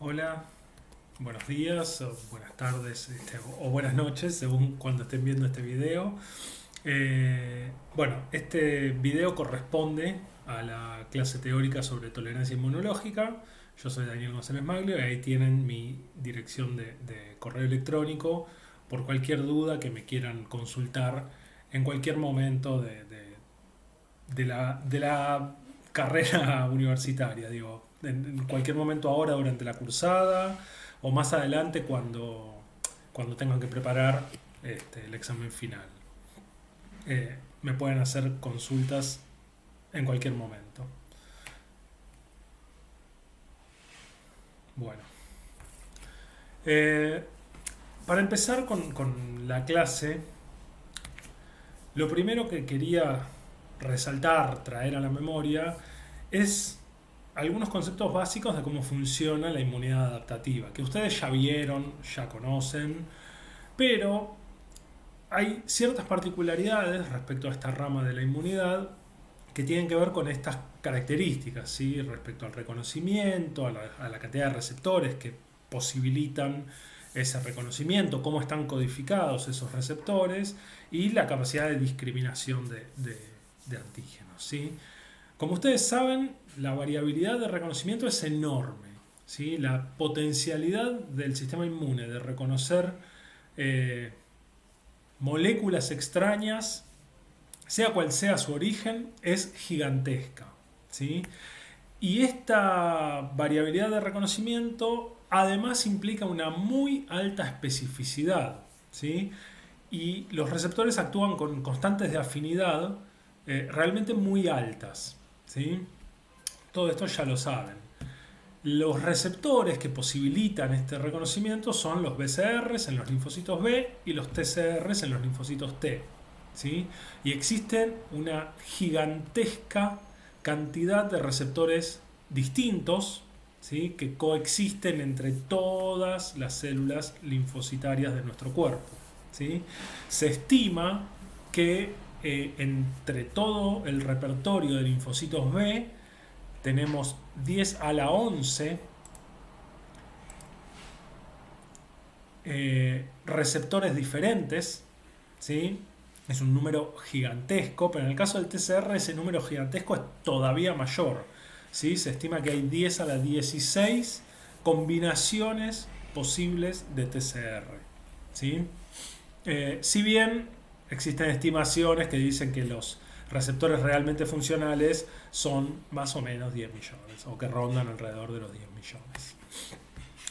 Hola, buenos días, o buenas tardes, o buenas noches, según cuando estén viendo este video. Bueno, este video corresponde a la clase teórica sobre tolerancia inmunológica. Yo soy Daniel González Maglio y ahí tienen mi dirección de correo electrónico por cualquier duda que me quieran consultar en cualquier momento de la carrera universitaria, digo, en cualquier momento ahora durante la cursada o más adelante cuando tengan que preparar el examen final. Me pueden hacer consultas en cualquier momento. Bueno, eh, para empezar con la clase, lo primero que quería resaltar, traer a la memoria, es algunos conceptos básicos de cómo funciona la inmunidad adaptativa, que ustedes ya vieron, ya conocen, pero hay ciertas particularidades respecto a esta rama de la inmunidad que tienen que ver con estas características, ¿sí? Respecto al reconocimiento, a la cantidad de receptores que posibilitan ese reconocimiento, cómo están codificados esos receptores y la capacidad de discriminación de antígenos, ¿sí? Como ustedes saben, la variabilidad de reconocimiento es enorme, ¿sí? La potencialidad del sistema inmune de reconocer eh, moléculas extrañas, sea cual sea su origen, es gigantesca, ¿sí? Y esta variabilidad de reconocimiento además implica una muy alta especificidad, ¿sí? Y los receptores actúan con constantes de afinidad realmente muy altas, ¿sí? Todo esto ya lo saben. Los receptores que posibilitan este reconocimiento son los BCRs en los linfocitos B y los TCRs en los linfocitos T, ¿sí? Y existen una gigantesca cantidad de receptores distintos, ¿sí? Que coexisten entre todas las células linfocitarias de nuestro cuerpo, ¿sí? Se estima que entre todo el repertorio de linfocitos B tenemos 10 a la 11 receptores diferentes, ¿sí? Es un número gigantesco, pero en el caso del TCR ese número gigantesco es todavía mayor, ¿sí? Se estima que hay 10 a la 16 combinaciones posibles de TCR, ¿sí? Si bien existen estimaciones que dicen que los receptores realmente funcionales son más o menos 10 millones o que rondan alrededor de los 10 millones.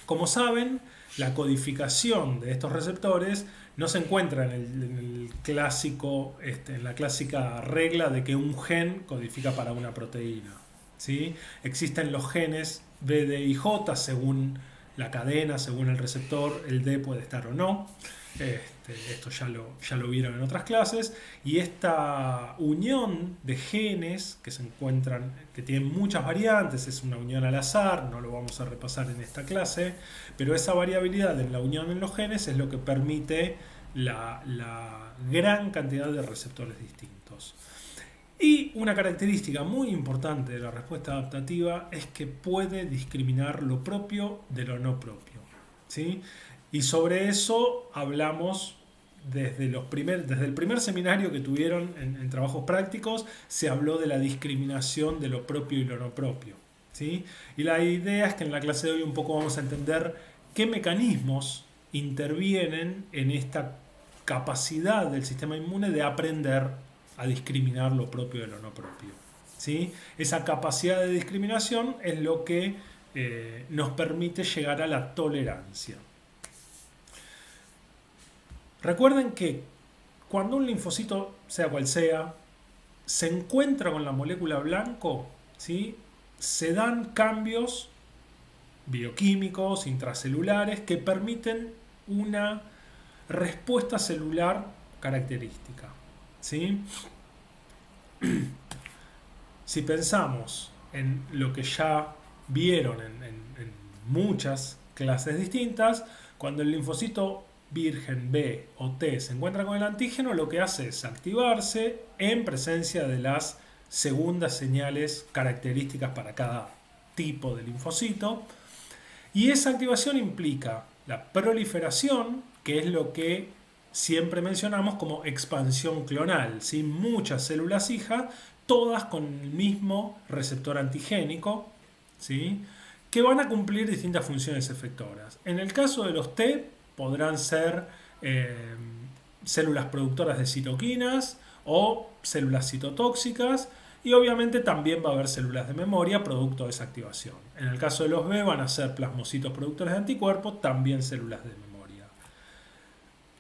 Como saben, la codificación de estos receptores no se encuentra en el clásico, en la clásica regla de que un gen codifica para una proteína, ¿sí? Existen los genes B, D y J según la cadena, según el receptor, el D puede estar o no. Esto ya lo vieron en otras clases. Y esta unión de genes que se encuentran, que tienen muchas variantes, es una unión al azar, no lo vamos a repasar en esta clase, pero esa variabilidad en la unión en los genes es lo que permite la gran cantidad de receptores distintos. Y una característica muy importante de la respuesta adaptativa es que puede discriminar lo propio de lo no propio, ¿sí? Y sobre eso hablamos desde el primer seminario que tuvieron en trabajos prácticos, se habló de la discriminación de lo propio y lo no propio, ¿sí? Y la idea es que en la clase de hoy un poco vamos a entender qué mecanismos intervienen en esta capacidad del sistema inmune de aprender a discriminar lo propio de lo no propio, ¿sí? Esa capacidad de discriminación es lo que nos permite llegar a la tolerancia. Recuerden que cuando un linfocito, sea cual sea, se encuentra con la molécula blanco, ¿sí? Se dan cambios bioquímicos, intracelulares, que permiten una respuesta celular característica, ¿sí? Si pensamos en lo que ya vieron en muchas clases distintas, cuando el linfocito virgen B o T se encuentra con el antígeno, lo que hace es activarse en presencia de las segundas señales características para cada tipo de linfocito Y esa activación implica la proliferación, que es lo que siempre mencionamos como expansión clonal, ¿sí? Muchas células hijas, todas con el mismo receptor antigénico, ¿sí? Que van a cumplir distintas funciones efectoras. En el caso de los T, podrán ser células productoras de citoquinas o células citotóxicas, y obviamente también va a haber células de memoria producto de esa activación. En el caso de los B van a ser plasmocitos productores de anticuerpos, también células de memoria.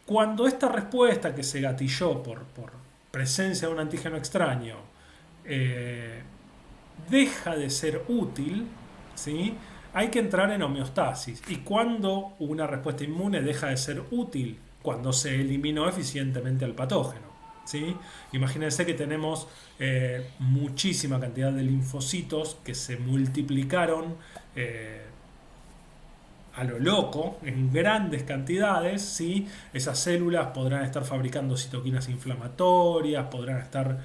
Cuando esta respuesta que se gatilló por presencia de un antígeno extraño deja de ser útil, ¿sí? Hay que entrar en homeostasis. ¿Y cuando una respuesta inmune deja de ser útil? Cuando se eliminó eficientemente al patógeno, ¿sí? Imagínense que tenemos muchísima cantidad de linfocitos que se multiplicaron a lo loco, en grandes cantidades, ¿sí? Esas células podrán estar fabricando citoquinas inflamatorias, podrán estar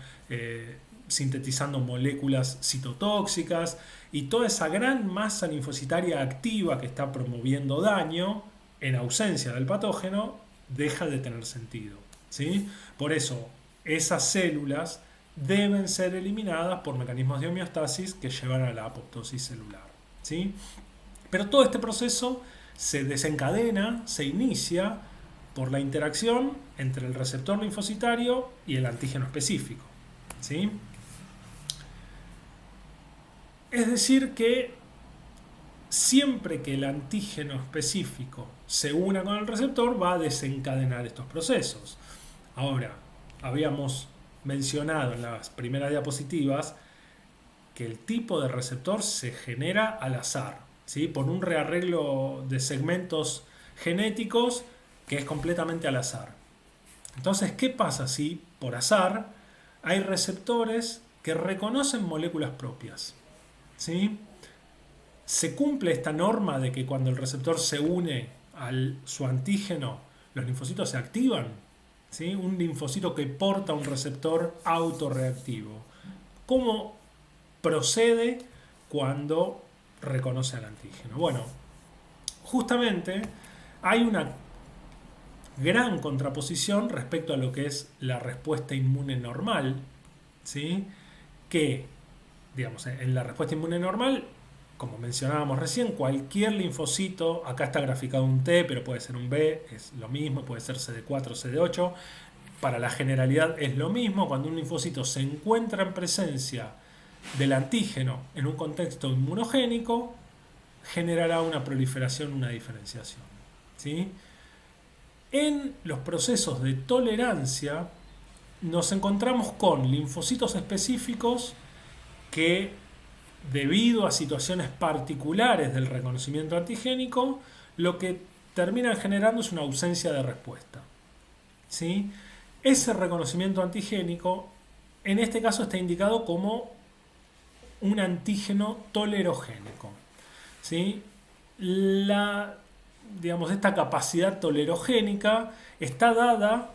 sintetizando moléculas citotóxicas, y toda esa gran masa linfocitaria activa que está promoviendo daño en ausencia del patógeno deja de tener sentido, ¿sí? Por eso esas células deben ser eliminadas por mecanismos de homeostasis que llevan a la apoptosis celular, ¿sí? Pero todo este proceso se desencadena, se inicia por la interacción entre el receptor linfocitario y el antígeno específico, ¿sí? Es decir que siempre que el antígeno específico se una con el receptor va a desencadenar estos procesos. Ahora, habíamos mencionado en las primeras diapositivas que el tipo de receptor se genera al azar, ¿sí? Por un rearreglo de segmentos genéticos que es completamente al azar. Entonces, ¿qué pasa si por azar hay receptores que reconocen moléculas propias? ¿Sí? Se cumple esta norma de que cuando el receptor se une a su antígeno, los linfocitos se activan, ¿sí? Un linfocito que porta un receptor autorreactivo. ¿Cómo procede cuando reconoce al antígeno? Bueno, justamente hay una gran contraposición respecto a lo que es la respuesta inmune normal, ¿sí? Que, digamos, en la respuesta inmune normal, como mencionábamos recién, cualquier linfocito, acá está graficado un T, pero puede ser un B, es lo mismo, puede ser CD4 o CD8, para la generalidad es lo mismo. Cuando un linfocito se encuentra en presencia del antígeno en un contexto inmunogénico, generará una proliferación, una diferenciación, ¿sí? En los procesos de tolerancia nos encontramos con linfocitos específicos que, debido a situaciones particulares del reconocimiento antigénico, lo que terminan generando es una ausencia de respuesta, ¿sí? Ese reconocimiento antigénico en este caso está indicado como un antígeno tolerogénico, ¿sí? Esta capacidad tolerogénica está dada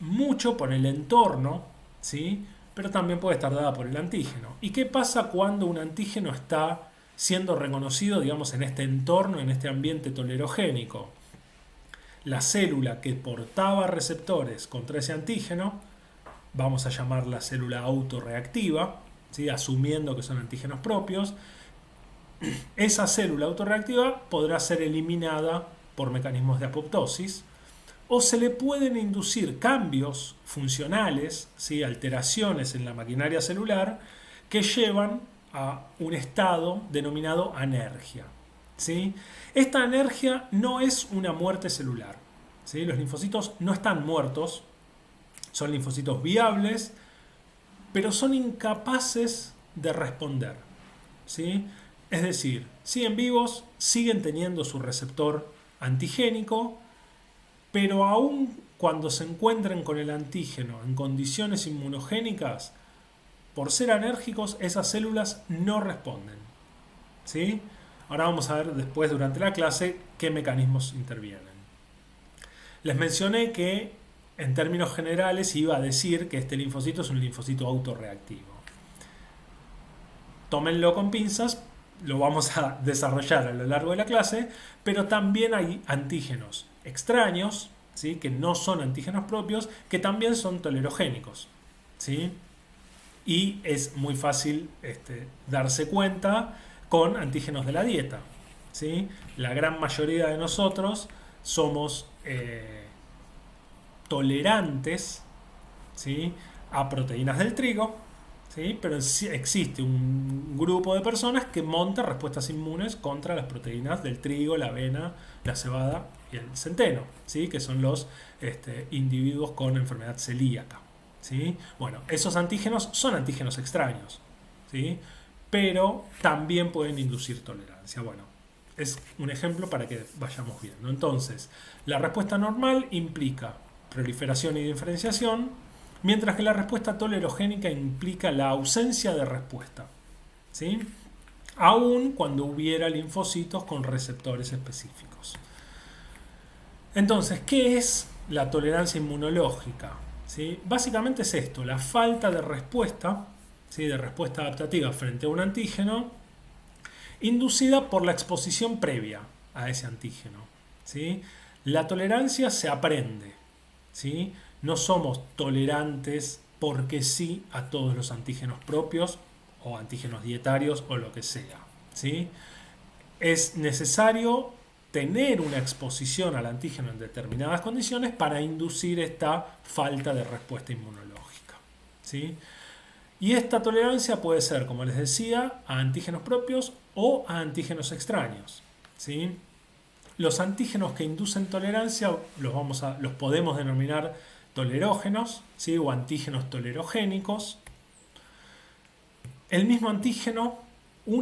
mucho por el entorno, ¿sí? Pero también puede estar dada por el antígeno. ¿Y qué pasa cuando un antígeno está siendo reconocido, digamos, en este entorno, en este ambiente tolerogénico? La célula que portaba receptores contra ese antígeno, vamos a llamarla célula autorreactiva, ¿sí? Asumiendo que son antígenos propios, esa célula autorreactiva podrá ser eliminada por mecanismos de apoptosis, o se le pueden inducir cambios funcionales, ¿sí? Alteraciones en la maquinaria celular que llevan a un estado denominado anergia, ¿sí? Esta anergia no es una muerte celular, ¿sí? Los linfocitos no están muertos, son linfocitos viables, pero son incapaces de responder, ¿sí? Es decir, siguen vivos, siguen teniendo su receptor antigénico, pero aun cuando se encuentren con el antígeno en condiciones inmunogénicas, por ser anérgicos, esas células no responden, ¿sí? Ahora vamos a ver después, durante la clase, qué mecanismos intervienen. Les mencioné que, en términos generales, iba a decir que este linfocito es un linfocito autorreactivo. Tómenlo con pinzas, lo vamos a desarrollar a lo largo de la clase, pero también hay antígenos extraños, ¿sí? Que no son antígenos propios, que también son tolerogénicos, ¿sí? Y es muy fácil darse cuenta con antígenos de la dieta, ¿sí? La gran mayoría de nosotros somos tolerantes, ¿sí? A proteínas del trigo, ¿sí? Pero existe un grupo de personas que monta respuestas inmunes contra las proteínas del trigo, la avena, la cebada y el centeno, ¿sí? Que son los individuos con enfermedad celíaca, ¿sí? Bueno, esos antígenos son antígenos extraños, ¿sí? Pero también pueden inducir tolerancia. Bueno, es un ejemplo para que vayamos viendo. Entonces, la respuesta normal implica proliferación y diferenciación, mientras que la respuesta tolerogénica implica la ausencia de respuesta, ¿sí? Aun cuando hubiera linfocitos con receptores específicos. Entonces, ¿qué es la tolerancia inmunológica? ¿Sí? Básicamente es esto, la falta de respuesta, ¿sí? De respuesta adaptativa frente a un antígeno, inducida por la exposición previa a ese antígeno, ¿sí? La tolerancia se aprende, ¿sí? No somos tolerantes porque sí a todos los antígenos propios o antígenos dietarios o lo que sea, ¿sí? Es necesario tener una exposición al antígeno en determinadas condiciones para inducir esta falta de respuesta inmunológica, ¿sí? Y esta tolerancia puede ser, como les decía, a antígenos propios o a antígenos extraños, ¿sí? Los antígenos que inducen tolerancia los podemos denominar tolerógenos, ¿sí? O antígenos tolerogénicos. Un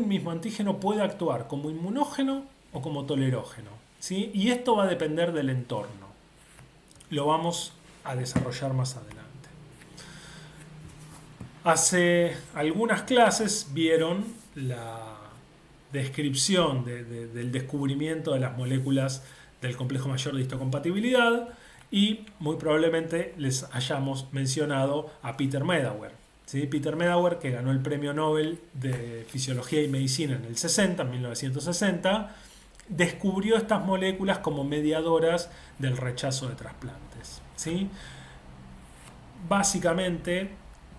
mismo antígeno puede actuar como inmunógeno o como tolerógeno, ¿sí? Y esto va a depender del entorno. Lo vamos a desarrollar más adelante. Hace algunas clases vieron la descripción del descubrimiento de las moléculas del complejo mayor de histocompatibilidad y muy probablemente les hayamos mencionado a Peter Medawar, ¿sí? Peter Medawar, que ganó el premio Nobel de Fisiología y Medicina en el 1960, descubrió estas moléculas como mediadoras del rechazo de trasplantes, ¿sí? Básicamente,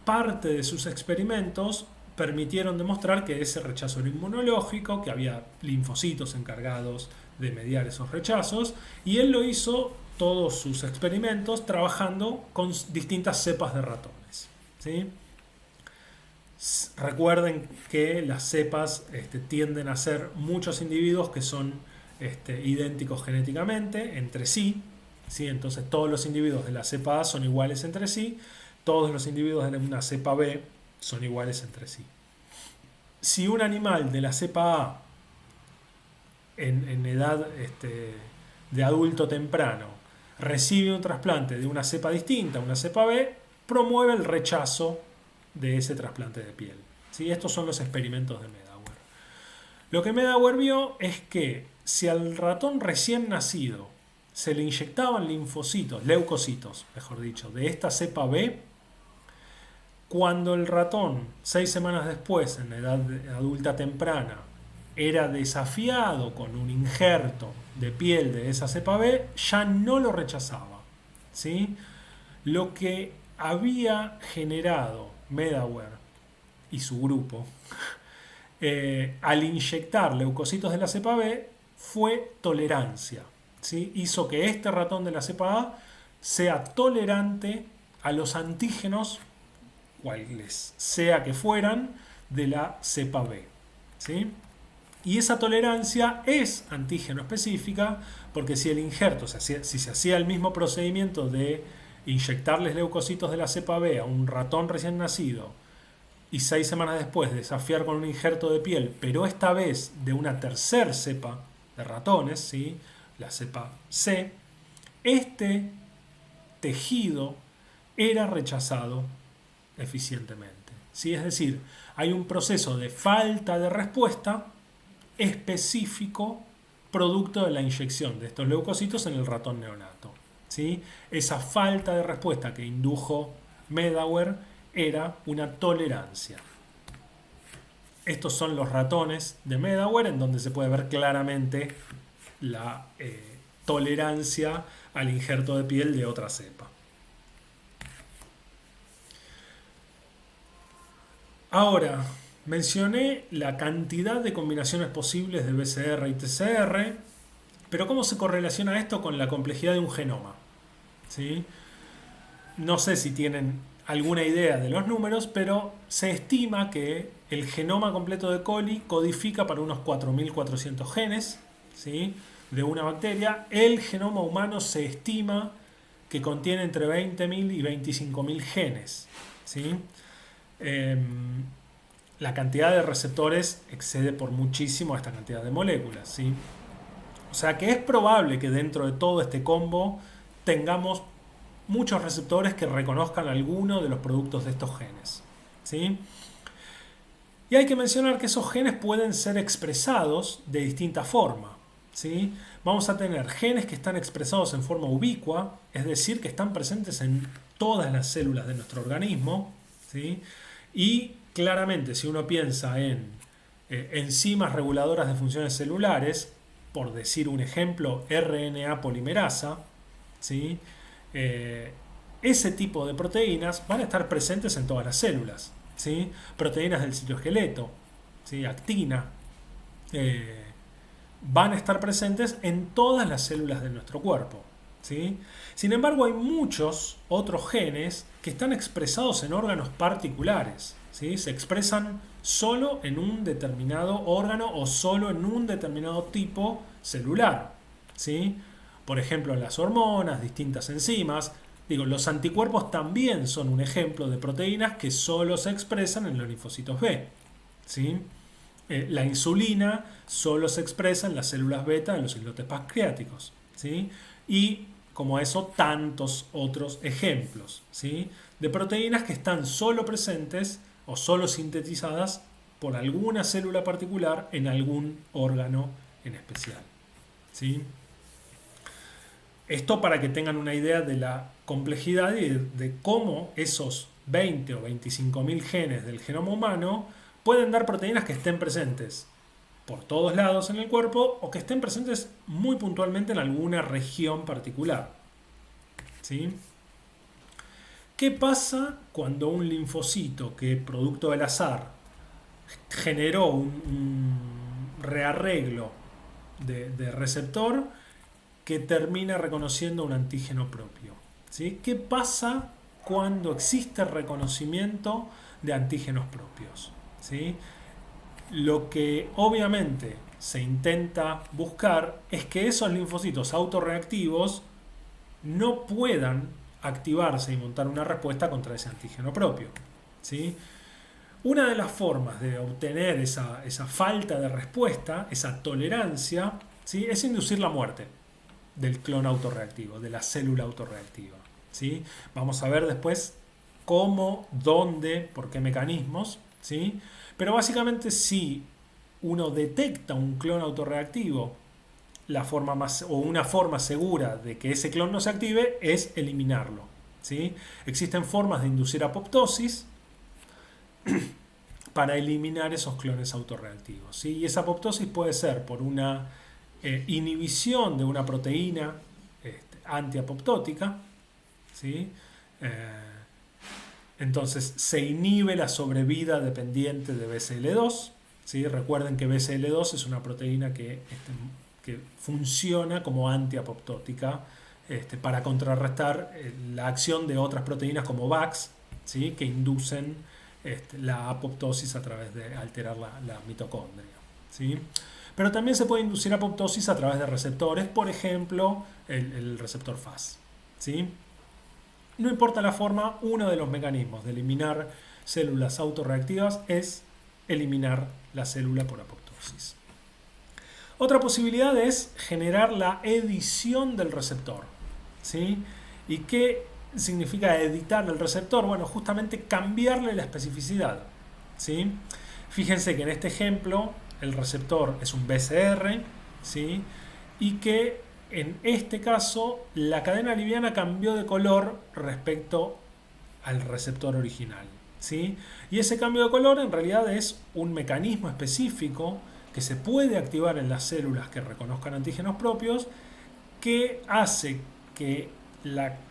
parte de sus experimentos permitieron demostrar que ese rechazo era inmunológico, que había linfocitos encargados de mediar esos rechazos, y él lo hizo todos sus experimentos trabajando con distintas cepas de ratones, ¿sí? Recuerden que las cepas tienden a ser muchos individuos que son idénticos genéticamente entre sí, ¿sí? Entonces todos los individuos de la cepa A son iguales entre sí, todos los individuos de una cepa B son iguales entre sí. Si un animal de la cepa A en edad de adulto temprano recibe un trasplante de una cepa distinta, una cepa B, promueve el rechazo de ese trasplante de piel, ¿sí? Estos son los experimentos de Medawar. Lo que Medawar vio es que si al ratón recién nacido se le inyectaban linfocitos, leucocitos, mejor dicho, de esta cepa B, cuando el ratón, 6 semanas después, en edad adulta temprana, era desafiado con un injerto de piel de esa cepa B, ya no lo rechazaba, ¿sí? Lo que había generado Medawar y su grupo al inyectar leucocitos de la cepa B fue tolerancia, ¿sí? Hizo que este ratón de la cepa A sea tolerante a los antígenos, cuales sea que fueran, de la cepa B, ¿sí? Y esa tolerancia es antígeno específica porque si el injerto, si se hacía el mismo procedimiento de inyectarles leucocitos de la cepa B a un ratón recién nacido y 6 semanas después desafiar con un injerto de piel, pero esta vez de una tercer cepa de ratones, ¿sí? La cepa C, este tejido era rechazado eficientemente, ¿sí? Es decir, hay un proceso de falta de respuesta específico producto de la inyección de estos leucocitos en el ratón neonato, ¿sí? Esa falta de respuesta que indujo Medawar era una tolerancia. Estos son los ratones de Medaware, en donde se puede ver claramente la tolerancia al injerto de piel de otra cepa. Ahora, mencioné la cantidad de combinaciones posibles de BCR y TCR, pero ¿cómo se correlaciona esto con la complejidad de un genoma? ¿Sí? No sé si tienen alguna idea de los números, pero se estima que el genoma completo de coli codifica para unos 4.400 genes, ¿sí?, de una bacteria. El genoma humano se estima que contiene entre 20.000 y 25.000 genes, ¿sí? La cantidad de receptores excede por muchísimo a esta cantidad de moléculas, ¿sí? O sea que es probable que dentro de todo este combo tengamos muchos receptores que reconozcan alguno de los productos de estos genes, ¿sí? Y hay que mencionar que esos genes pueden ser expresados de distinta forma, ¿sí? Vamos a tener genes que están expresados en forma ubicua, es decir, que están presentes en todas las células de nuestro organismo, ¿sí? Y claramente, si uno piensa en enzimas reguladoras de funciones celulares, por decir un ejemplo, RNA polimerasa, ¿sí?, ese tipo de proteínas van a estar presentes en todas las células, ¿sí? Proteínas del citoesqueleto, ¿sí?, actina, van a estar presentes en todas las células de nuestro cuerpo, ¿sí? Sin embargo, hay muchos otros genes que están expresados en órganos particulares, ¿sí? Se expresan solo en un determinado órgano o solo en un determinado tipo celular, ¿sí? Por ejemplo, las hormonas, distintas enzimas. Digo, los anticuerpos también son un ejemplo de proteínas que solo se expresan en los linfocitos B, ¿sí? La insulina solo se expresa en las células beta de los islotes pancreáticos, ¿sí? Y como eso, tantos otros ejemplos, ¿sí?, de proteínas que están solo presentes o solo sintetizadas por alguna célula particular en algún órgano en especial, ¿sí? Esto para que tengan una idea de la complejidad y de cómo esos 20 o 25.000 genes del genoma humano pueden dar proteínas que estén presentes por todos lados en el cuerpo o que estén presentes muy puntualmente en alguna región particular, ¿sí? ¿Qué pasa cuando un linfocito que, producto del azar, generó un rearreglo de receptor que termina reconociendo un antígeno propio, ¿sí? ¿Qué pasa cuando existe reconocimiento de antígenos propios, ¿sí? Lo que obviamente se intenta buscar es que esos linfocitos autorreactivos no puedan activarse y montar una respuesta contra ese antígeno propio, ¿sí? Una de las formas de obtener esa falta de respuesta, esa tolerancia, ¿sí?, es inducir la muerte del clon autorreactivo, de la célula autorreactiva, ¿sí? Vamos a ver después cómo, dónde, por qué mecanismos, ¿sí? Pero básicamente, si uno detecta un clon autorreactivo, la forma más, o una forma segura de que ese clon no se active es eliminarlo, ¿sí? Existen formas de inducir apoptosis para eliminar esos clones autorreactivos, ¿sí? Y esa apoptosis puede ser por una inhibición de una proteína antiapoptótica, ¿sí? Entonces se inhibe la sobrevida dependiente de BCL2, ¿sí? Recuerden que BCL2 es una proteína que funciona como antiapoptótica para contrarrestar la acción de otras proteínas como VAX, ¿sí?, que inducen la apoptosis a través de alterar la mitocondria, ¿sí? Pero también se puede inducir apoptosis a través de receptores, por ejemplo, el receptor FAS, ¿sí? No importa la forma, uno de los mecanismos de eliminar células autorreactivas es eliminar la célula por apoptosis. Otra posibilidad es generar la edición del receptor, ¿sí? ¿Y qué significa editar el receptor? Bueno, justamente cambiarle la especificidad, ¿sí? Fíjense que en este ejemplo el receptor es un BCR, ¿sí?, y que en este caso la cadena liviana cambió de color respecto al receptor original, ¿sí? Y ese cambio de color en realidad es un mecanismo específico que se puede activar en las células que reconozcan antígenos propios, que hace que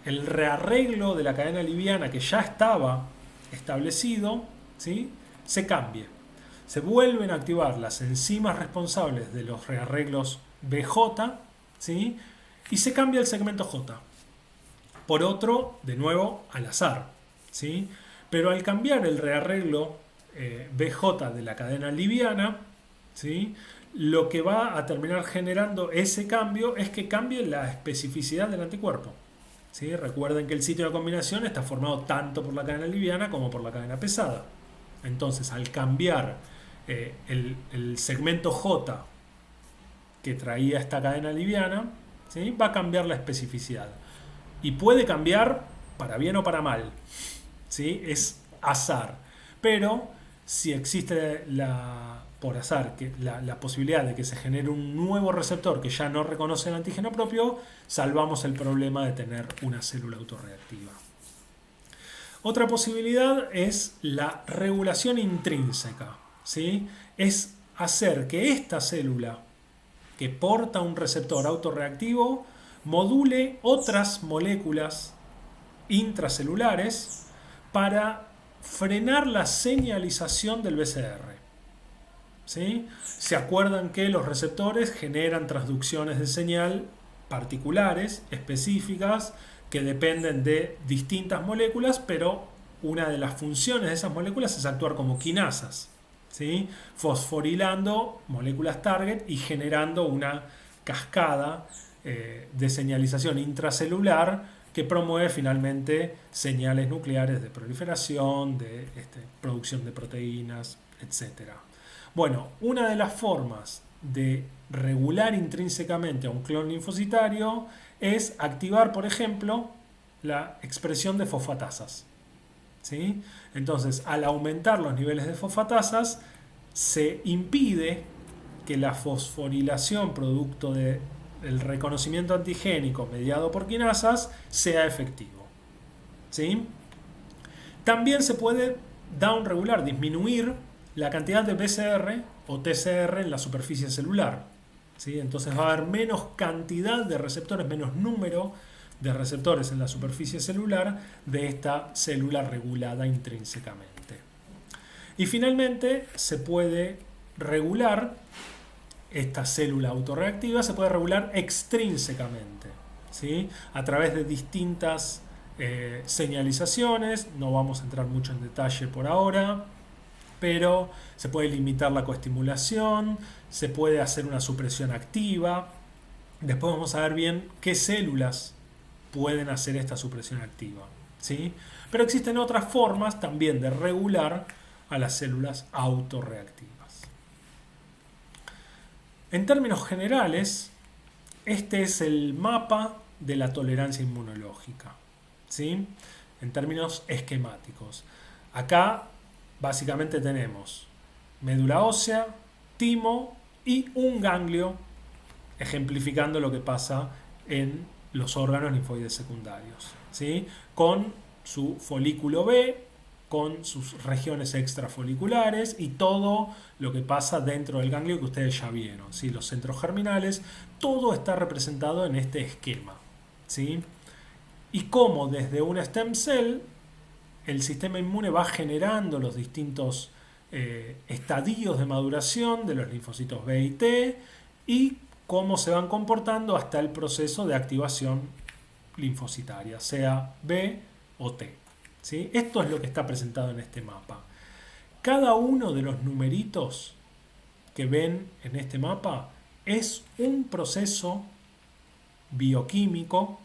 el rearreglo de la cadena liviana que ya estaba establecido, ¿sí?, se cambie. Se vuelven a activar las enzimas responsables de los rearreglos BJ, ¿sí?, y se cambia el segmento J por otro, de nuevo, al azar, ¿sí? Pero al cambiar el rearreglo BJ de la cadena liviana, ¿sí?, lo que va a terminar generando ese cambio es que cambie la especificidad del anticuerpo. ¿Sí? Recuerden que el sitio de combinación está formado tanto por la cadena liviana como por la cadena pesada. Entonces, al cambiar el segmento J que traía esta cadena liviana, ¿sí?, va a cambiar la especificidad. Y puede cambiar para bien o para mal, ¿sí? Es azar. Pero si existe por azar la posibilidad de que se genere un nuevo receptor que ya no reconoce el antígeno propio, salvamos el problema de tener una célula autorreactiva. Otra posibilidad es la regulación intrínseca, ¿sí? Es hacer que esta célula que porta un receptor autorreactivo module otras moléculas intracelulares para frenar la señalización del BCR. ¿Sí? Se acuerdan que los receptores generan transducciones de señal particulares, específicas, que dependen de distintas moléculas, pero una de las funciones de esas moléculas es actuar como quinasas, ¿sí?, fosforilando moléculas target y generando una cascada de señalización intracelular que promueve finalmente señales nucleares de proliferación, de producción de proteínas, etc. Bueno, una de las formas de regular intrínsecamente a un clon linfocitario es activar, por ejemplo, la expresión de fosfatasas, ¿sí? Entonces, al aumentar los niveles de fosfatasas, se impide que la fosforilación producto del reconocimiento antigénico mediado por quinasas sea efectivo, ¿sí? También se puede downregular, disminuir la cantidad de BCR o TCR en la superficie celular, ¿sí? Entonces va a haber menos cantidad de receptores, menos número de receptores en la superficie celular de esta célula regulada intrínsecamente. Y finalmente se puede regular esta célula autorreactiva, se puede regular extrínsecamente, ¿sí?, a través de distintas señalizaciones. No vamos a entrar mucho en detalle por ahora, pero se puede limitar la coestimulación, se puede hacer una supresión activa. Después vamos a ver bien qué células pueden hacer esta supresión activa, ¿sí? Pero existen otras formas también de regular a las células autorreactivas. En términos generales, este es el mapa de la tolerancia inmunológica, ¿sí?, en términos esquemáticos. Acá básicamente tenemos médula ósea, timo y un ganglio, ejemplificando lo que pasa en los órganos linfoides secundarios, ¿sí?, con su folículo B, con sus regiones extrafoliculares y todo lo que pasa dentro del ganglio que ustedes ya vieron, ¿sí?, los centros germinales. Todo está representado en este esquema, ¿sí? Y cómo desde una stem cell el sistema inmune va generando los distintos estadios de maduración de los linfocitos B y T, y cómo se van comportando hasta el proceso de activación linfocitaria, sea B o T, ¿sí? Esto es lo que está presentado en este mapa. Cada uno de los numeritos que ven en este mapa es un proceso bioquímico,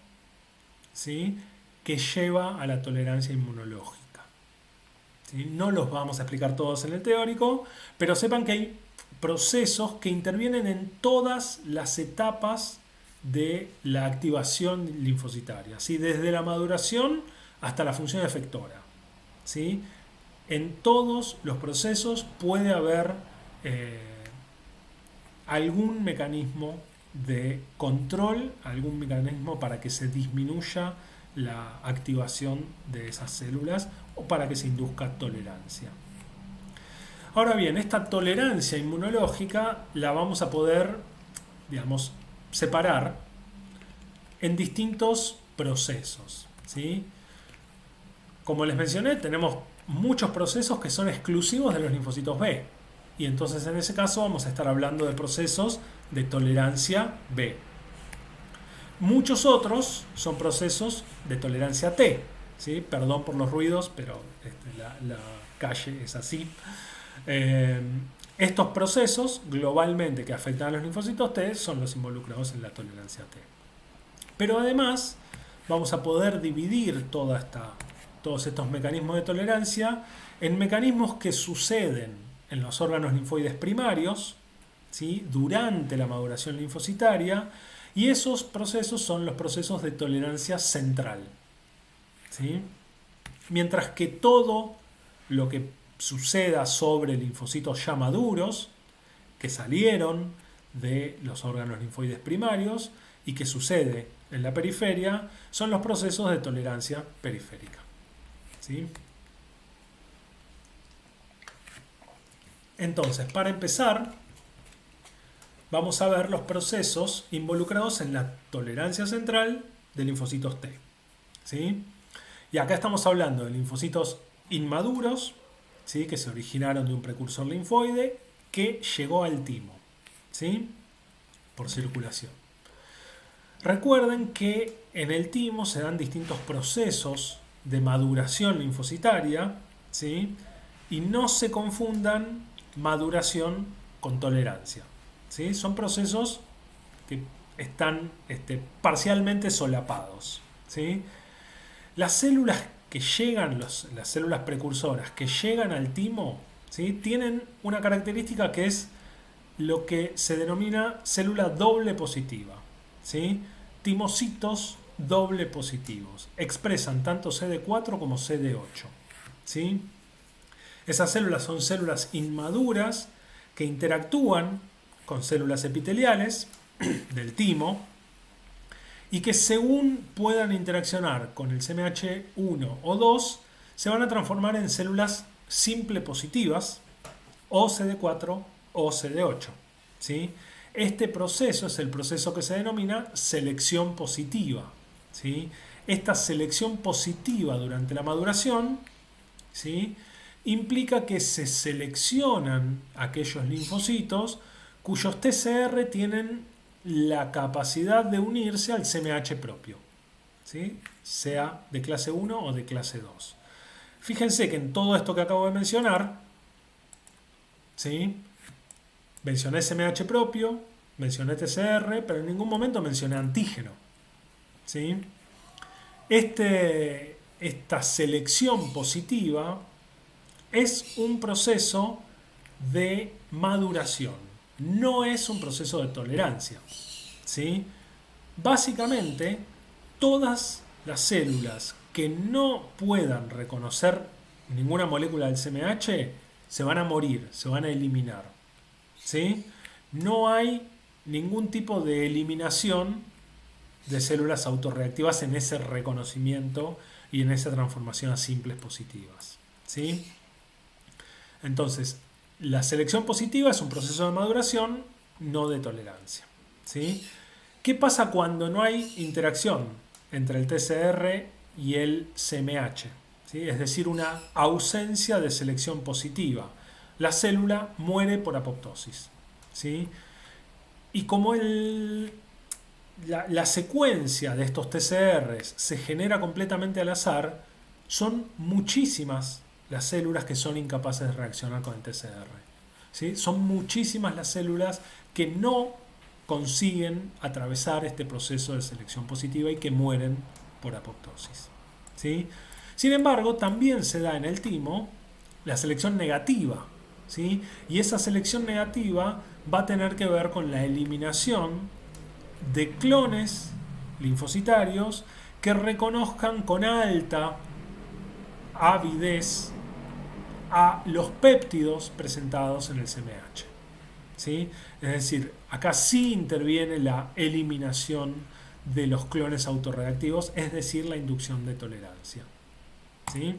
¿sí?, que lleva a la tolerancia inmunológica, ¿sí? No los vamos a explicar todos en el teórico, pero sepan que hay procesos que intervienen en todas las etapas de la activación linfocitaria, ¿sí?, desde la maduración hasta la función efectora, ¿sí? En todos los procesos puede haber algún mecanismo de control, algún mecanismo para que se disminuya la activación de esas células o para que se induzca tolerancia. Ahora bien, esta tolerancia inmunológica la vamos a poder, digamos, separar en distintos procesos, ¿sí? Como les mencioné, tenemos muchos procesos que son exclusivos de los linfocitos B. Y entonces en ese caso vamos a estar hablando de procesos de tolerancia B. Muchos otros son procesos de tolerancia T, ¿sí? Perdón por los ruidos, pero la calle es así. Estos procesos globalmente que afectan a los linfocitos T son los involucrados en la tolerancia T. Pero además vamos a poder dividir todos estos mecanismos de tolerancia en mecanismos que suceden en los órganos linfoides primarios, ¿sí? Durante la maduración linfocitaria, y esos procesos son los procesos de tolerancia central, ¿sí? Mientras que todo lo que suceda sobre linfocitos ya maduros, que salieron de los órganos linfoides primarios y que sucede en la periferia, son los procesos de tolerancia periférica, ¿sí? Entonces, para empezar, vamos a ver los procesos involucrados en la tolerancia central de linfocitos T, ¿sí? Y acá estamos hablando de linfocitos inmaduros, ¿sí? Que se originaron de un precursor linfoide que llegó al timo, ¿sí? Por circulación. Recuerden que en el timo se dan distintos procesos de maduración linfocitaria, ¿sí? Y no se confundan maduración con tolerancia, ¿sí? Son procesos que están parcialmente solapados, ¿sí? Las células que llegan, las células precursoras que llegan al timo, ¿sí? Tienen una característica que es lo que se denomina célula doble positiva, ¿sí? Timocitos doble positivos. Expresan tanto CD4 como CD8, ¿sí? Esas células son células inmaduras que interactúan con células epiteliales del timo y que según puedan interaccionar con el CMH1 o 2 se van a transformar en células simple positivas o CD4 o CD8, ¿sí? Este proceso es el proceso que se denomina selección positiva, ¿sí? Esta selección positiva durante la maduración, ¿sí? Implica que se seleccionan aquellos linfocitos cuyos TCR tienen la capacidad de unirse al CMH propio, ¿sí? Sea de clase 1 o de clase 2. Fíjense que en todo esto que acabo de mencionar, ¿sí? Mencioné CMH propio, mencioné TCR, pero en ningún momento mencioné antígeno, ¿sí? Esta selección positiva es un proceso de maduración, no es un proceso de tolerancia, ¿sí? Básicamente, todas las células que no puedan reconocer ninguna molécula del CMH se van a morir, se van a eliminar, ¿sí? No hay ningún tipo de eliminación de células autorreactivas en ese reconocimiento y en esa transformación a simples positivas, ¿sí? Entonces, la selección positiva es un proceso de maduración, no de tolerancia, ¿sí? ¿Qué pasa cuando no hay interacción entre el TCR y el CMH? ¿Sí? Es decir, una ausencia de selección positiva. La célula muere por apoptosis, ¿sí? Y como la secuencia de estos TCRs se genera completamente al azar, son muchísimas las células que son incapaces de reaccionar con el TCR, ¿sí? Son muchísimas las células que no consiguen atravesar este proceso de selección positiva y que mueren por apoptosis, ¿sí? Sin embargo, también se da en el timo la selección negativa, ¿sí? Y esa selección negativa va a tener que ver con la eliminación de clones linfocitarios que reconozcan con alta avidez a los péptidos presentados en el CMH, ¿sí? Es decir, acá sí interviene la eliminación de los clones autorreactivos, es decir, la inducción de tolerancia. ¿Sí?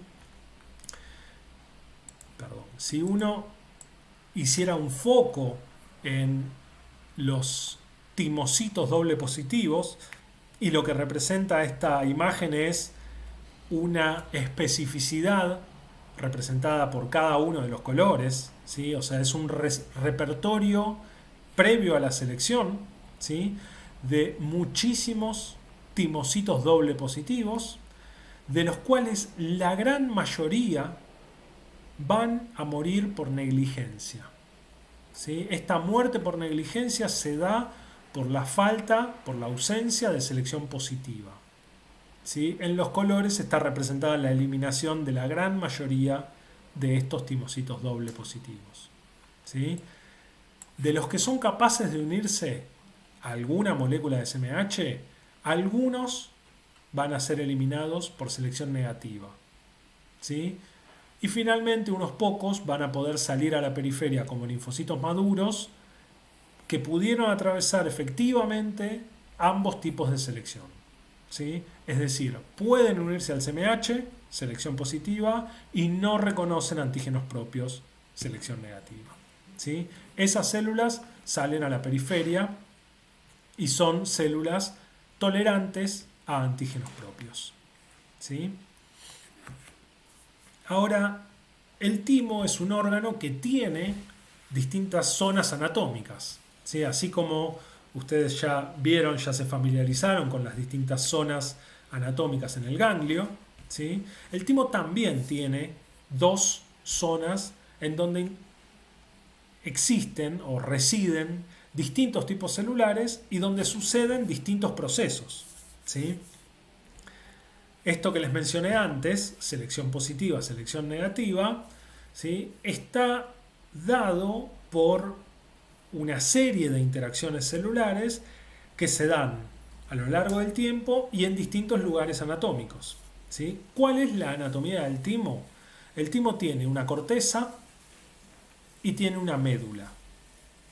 Perdón. Si uno hiciera un foco en los timocitos doble positivos, y lo que representa esta imagen es una especificidad representada por cada uno de los colores, ¿sí? O sea, es un repertorio previo a la selección, ¿sí? De muchísimos timocitos doble positivos, de los cuales la gran mayoría van a morir por negligencia. ¿Sí? Esta muerte por negligencia se da por la falta, por la ausencia de selección positiva. ¿Sí? En los colores está representada la eliminación de la gran mayoría de estos timocitos doble positivos. ¿Sí? De los que son capaces de unirse a alguna molécula de SMH, algunos van a ser eliminados por selección negativa. ¿Sí? Y finalmente unos pocos van a poder salir a la periferia como linfocitos maduros que pudieron atravesar efectivamente ambos tipos de selección. ¿Sí? Es decir, pueden unirse al CMH, selección positiva, y no reconocen antígenos propios, selección negativa. ¿Sí? Esas células salen a la periferia y son células tolerantes a antígenos propios. ¿Sí? Ahora, el timo es un órgano que tiene distintas zonas anatómicas. ¿Sí? Así como ustedes ya vieron, ya se familiarizaron con las distintas zonas anatómicas en el ganglio, ¿sí? El timo también tiene dos zonas en donde existen o residen distintos tipos celulares y donde suceden distintos procesos. ¿Sí? Esto que les mencioné antes, selección positiva, selección negativa, ¿sí? Está dado por una serie de interacciones celulares que se dan a lo largo del tiempo y en distintos lugares anatómicos. ¿Sí? ¿Cuál es la anatomía del timo? El timo tiene una corteza y tiene una médula.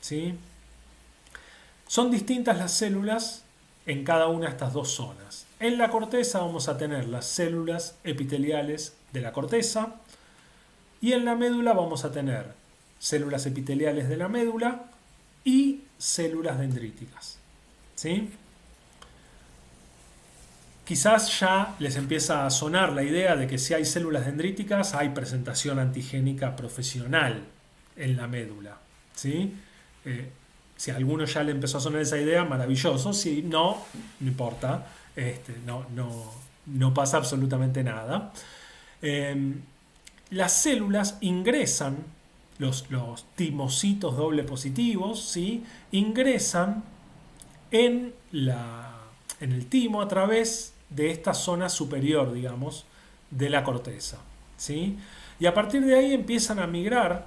¿Sí? Son distintas las células en cada una de estas dos zonas. En la corteza vamos a tener las células epiteliales de la corteza y en la médula vamos a tener células epiteliales de la médula y células dendríticas. ¿Sí? Quizás ya les empieza a sonar la idea de que si hay células dendríticas hay presentación antigénica profesional en la médula. ¿Sí? Si a alguno ya le empezó a sonar esa idea, maravilloso. Si no, no importa. No pasa absolutamente nada. Las células ingresan, los timocitos doble positivos, ¿sí? Ingresan en el timo a través de esta zona superior, digamos, de la corteza. ¿Sí? Y a partir de ahí empiezan a migrar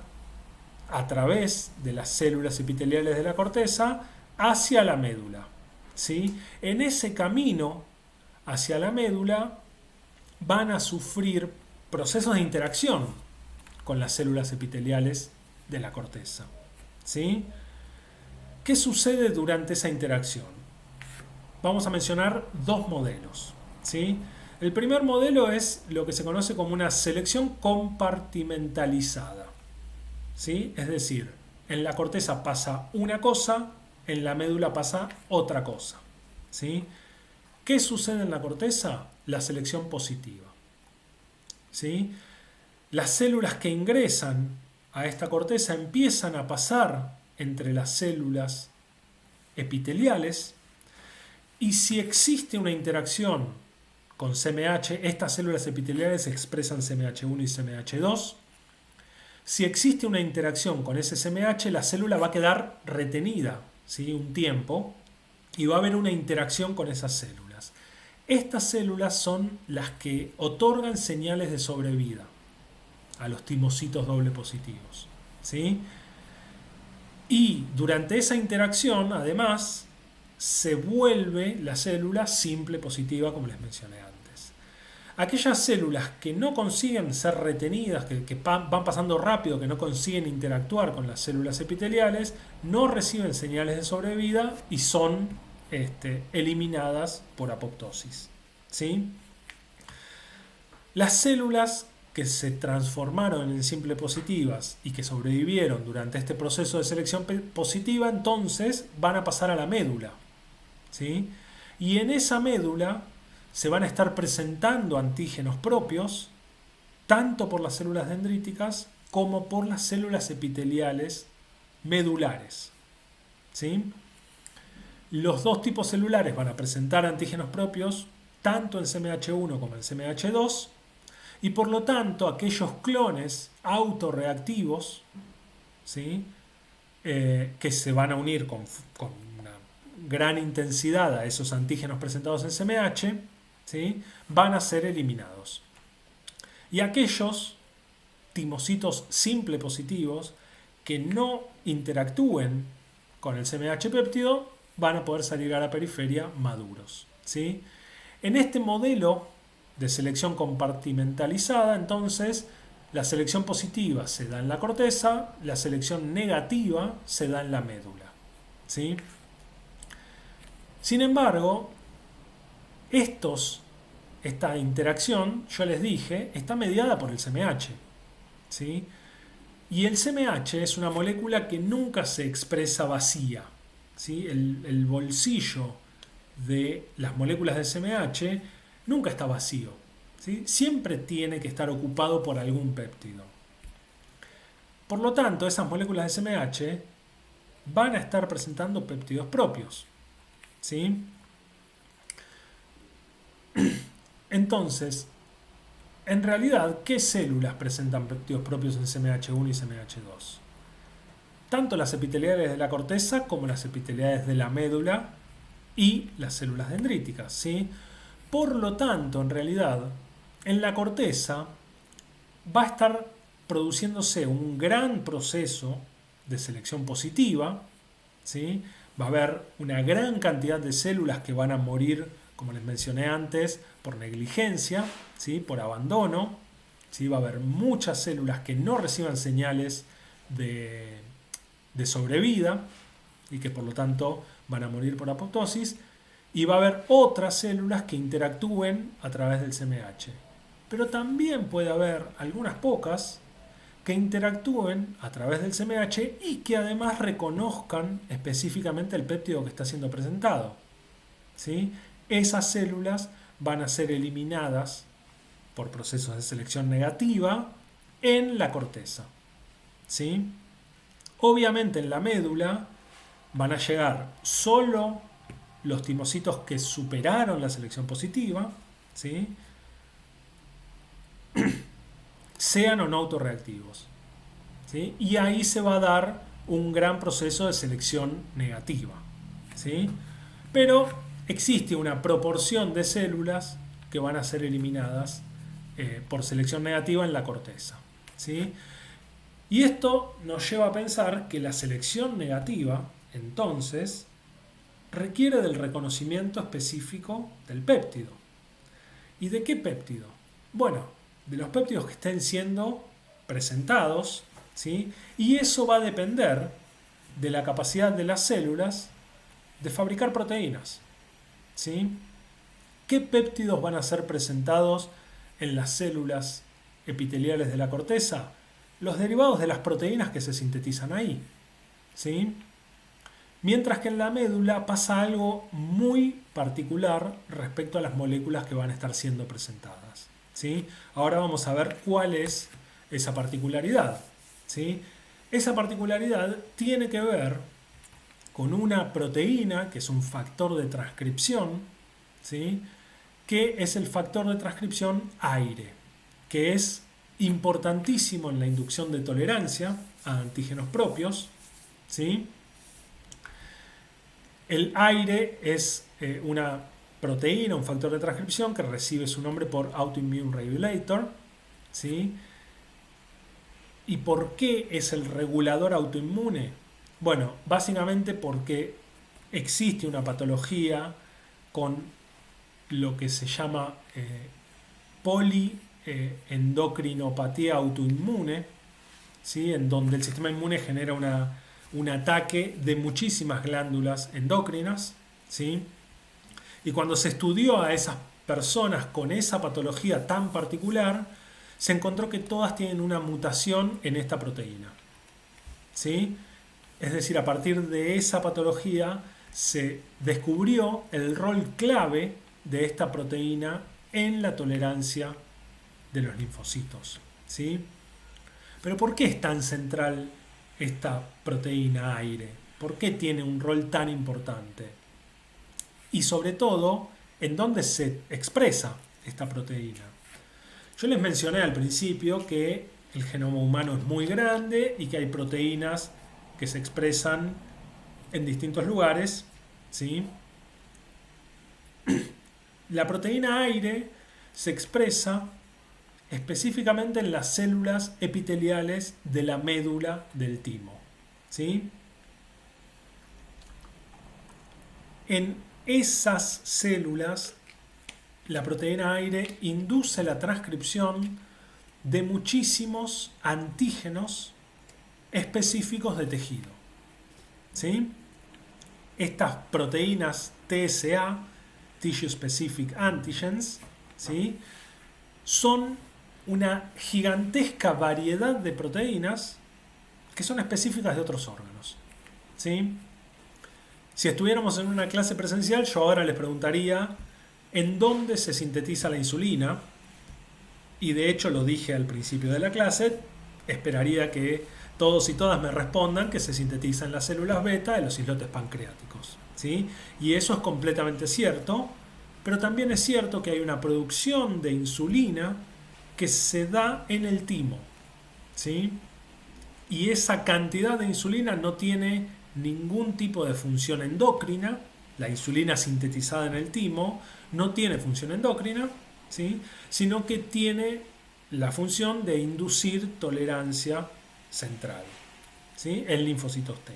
a través de las células epiteliales de la corteza hacia la médula. ¿Sí? En ese camino hacia la médula van a sufrir procesos de interacción con las células epiteliales de la corteza. ¿Sí? ¿Qué sucede durante esa interacción? Vamos a mencionar dos modelos. ¿Sí? El primer modelo es lo que se conoce como una selección compartimentalizada. ¿Sí? Es decir, en la corteza pasa una cosa, en la médula pasa otra cosa. ¿Sí? ¿Qué sucede en la corteza? La selección positiva. ¿Sí? Las células que ingresan a esta corteza empiezan a pasar entre las células epiteliales y si existe una interacción con CMH, estas células epiteliales expresan CMH1 y CMH2. Si existe una interacción con ese CMH, la célula va a quedar retenida, ¿sí? Un tiempo y va a haber una interacción con esas células. Estas células son las que otorgan señales de sobrevida a los timocitos doble positivos. ¿Sí? Y durante esa interacción, además, se vuelve la célula simple positiva, como les mencioné antes. Aquellas células que no consiguen ser retenidas, que van pasando rápido, que no consiguen interactuar con las células epiteliales, no reciben señales de sobrevida y son eliminadas por apoptosis. ¿Sí? Las células que se transformaron en simple positivas y que sobrevivieron durante este proceso de selección positiva, entonces van a pasar a la médula. ¿Sí? Y en esa médula se van a estar presentando antígenos propios, tanto por las células dendríticas como por las células epiteliales medulares. ¿Sí? Los dos tipos celulares van a presentar antígenos propios tanto en CMH1 como en CMH2, y por lo tanto aquellos clones autorreactivos, ¿sí? Que se van a unir con una gran intensidad a esos antígenos presentados en CMH, ¿sí? Van a ser eliminados. Y aquellos timocitos simple positivos que no interactúen con el CMH péptido van a poder salir a la periferia maduros. ¿Sí? En este modelo de selección compartimentalizada, entonces, la selección positiva se da en la corteza, la selección negativa se da en la médula. ¿Sí? Sin embargo, esta interacción, yo les dije, está mediada por el CMH. ¿Sí? Y el CMH es una molécula que nunca se expresa vacía. ¿Sí? El bolsillo de las moléculas de CMH nunca está vacío. ¿Sí? Siempre tiene que estar ocupado por algún péptido. Por lo tanto, esas moléculas de CMH van a estar presentando péptidos propios. ¿Sí? Entonces, en realidad, ¿qué células presentan péptidos propios en CMH1 y CMH2? Tanto las epiteliales de la corteza como las epiteliales de la médula y las células dendríticas. ¿Sí? Por lo tanto, en realidad, en la corteza va a estar produciéndose un gran proceso de selección positiva. ¿Sí? Va a haber una gran cantidad de células que van a morir, como les mencioné antes, por negligencia, ¿sí? Por abandono. ¿Sí? Va a haber muchas células que no reciban señales de sobrevida y que por lo tanto van a morir por apoptosis, y va a haber otras células que interactúen a través del CMH. Pero también puede haber algunas pocas que interactúen a través del CMH y que además reconozcan específicamente el péptido que está siendo presentado. ¿Sí? Esas células van a ser eliminadas por procesos de selección negativa en la corteza. ¿Sí? Obviamente en la médula van a llegar solo los timocitos que superaron la selección positiva, ¿sí? Sean o no autorreactivos. ¿Sí? Y ahí se va a dar un gran proceso de selección negativa. ¿Sí? Pero existe una proporción de células que van a ser eliminadas por selección negativa en la corteza. ¿Sí? Y esto nos lleva a pensar que la selección negativa, entonces, requiere del reconocimiento específico del péptido. ¿Y de qué péptido? Bueno, de los péptidos que estén siendo presentados, ¿sí? Y eso va a depender de la capacidad de las células de fabricar proteínas. ¿Sí? ¿Qué péptidos van a ser presentados en las células epiteliales de la corteza? Los derivados de las proteínas que se sintetizan ahí. ¿Sí? Mientras que en la médula pasa algo muy particular respecto a las moléculas que van a estar siendo presentadas. ¿Sí? Ahora vamos a ver cuál es esa particularidad. ¿Sí? Esa particularidad tiene que ver con una proteína que es un factor de transcripción, ¿sí? Que es el factor de transcripción aire, que es importantísimo en la inducción de tolerancia a antígenos propios. ¿Sí? El aire es una proteína, un factor de transcripción que recibe su nombre por Autoimmune Regulator. ¿Sí? ¿Y por qué es el regulador autoinmune? Bueno, básicamente porque existe una patología con lo que se llama poliendocrinopatía autoinmune, ¿sí? En donde el sistema inmune genera un ataque de muchísimas glándulas endócrinas, ¿sí? Y cuando se estudió a esas personas con esa patología tan particular, se encontró que todas tienen una mutación en esta proteína, ¿sí? Es decir, a partir de esa patología se descubrió el rol clave de esta proteína en la tolerancia de los linfocitos, ¿sí? Pero ¿por qué es tan central esta proteína aire? ¿Por qué tiene un rol tan importante? Y sobre todo, ¿en dónde se expresa esta proteína? Yo les mencioné al principio que el genoma humano es muy grande y que hay proteínas que se expresan en distintos lugares, ¿sí? La proteína aire se expresa específicamente en las células epiteliales de la médula del timo, ¿sí? En esas células, la proteína aire induce la transcripción de muchísimos antígenos específicos de tejido, ¿sí? Estas proteínas TSA, Tissue Specific Antigens, ¿sí? Son una gigantesca variedad de proteínas que son específicas de otros órganos, ¿sí? Si estuviéramos en una clase presencial, yo ahora les preguntaría en dónde se sintetiza la insulina, y de hecho lo dije al principio de la clase, esperaría que todos y todas me respondan que se sintetiza en las células beta de los islotes pancreáticos, ¿sí? Y eso es completamente cierto, pero también es cierto que hay una producción de insulina que se da en el timo, ¿sí? Y esa cantidad de insulina no tiene ningún tipo de función endocrina. La insulina sintetizada en el timo no tiene función endocrina, ¿sí? Sino que tiene la función de inducir tolerancia central, ¿sí? En linfocitos T.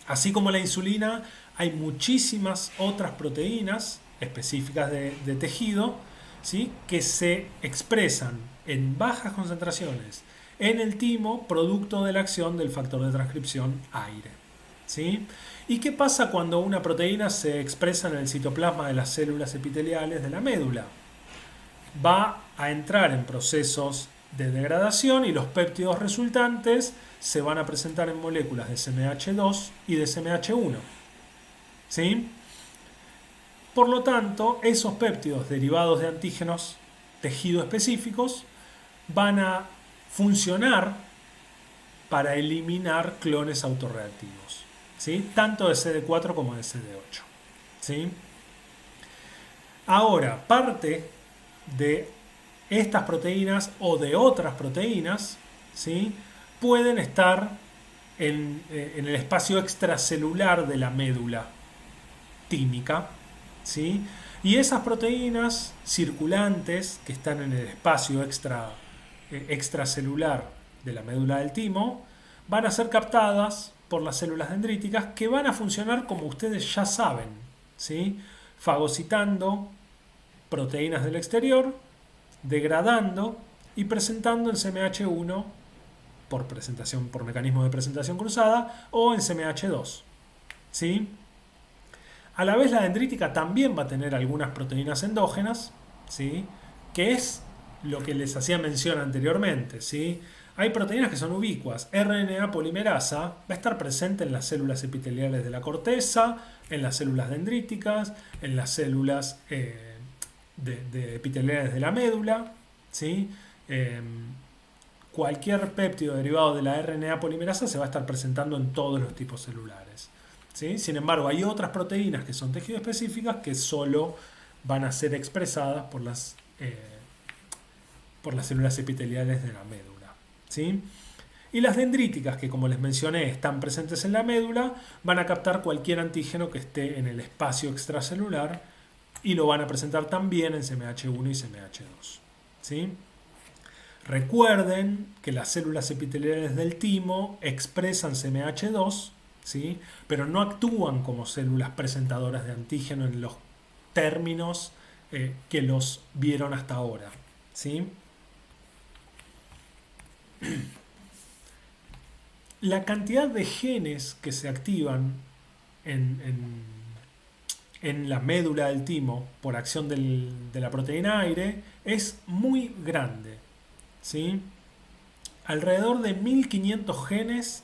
Así como la insulina, hay muchísimas otras proteínas específicas de tejido, ¿sí? Que se expresan en bajas concentraciones en el timo producto de la acción del factor de transcripción aire, ¿sí? ¿Y qué pasa cuando una proteína se expresa en el citoplasma de las células epiteliales de la médula? Va a entrar en procesos de degradación y los péptidos resultantes se van a presentar en moléculas de CMH2 y de CMH1, ¿sí? Por lo tanto, esos péptidos derivados de antígenos tejido específicos van a funcionar para eliminar clones autorreactivos, ¿sí? Tanto de CD4 como de CD8, ¿sí? Ahora, parte de estas proteínas o de otras proteínas, ¿sí? Pueden estar en el espacio extracelular de la médula tímica, ¿sí? Y esas proteínas circulantes que están en el espacio extracelular de la médula del timo van a ser captadas por las células dendríticas, que van a funcionar como ustedes ya saben, ¿sí? Fagocitando proteínas del exterior, degradando y presentando en CMH1 por mecanismo de presentación cruzada o en CMH2, ¿sí? A la vez la dendrítica también va a tener algunas proteínas endógenas, ¿sí? Que es lo que les hacía mención anteriormente, ¿sí? Hay proteínas que son ubicuas. RNA polimerasa va a estar presente en las células epiteliales de la corteza, en las células dendríticas, en las células de epiteliales de la médula, ¿sí? Cualquier péptido derivado de la RNA polimerasa se va a estar presentando en todos los tipos celulares, ¿sí? Sin embargo, hay otras proteínas que son tejido específicas que solo van a ser expresadas por las células epiteliales de la médula, ¿sí? Y las dendríticas, que como les mencioné están presentes en la médula, van a captar cualquier antígeno que esté en el espacio extracelular y lo van a presentar también en CMH1 y CMH2, ¿sí? Recuerden que las células epiteliales del timo expresan CMH2, ¿sí? Pero no actúan como células presentadoras de antígeno en los términos que los vieron hasta ahora, ¿sí? La cantidad de genes que se activan en en la médula del timo por acción de la proteína aire es muy grande, ¿sí? Alrededor de 1500 genes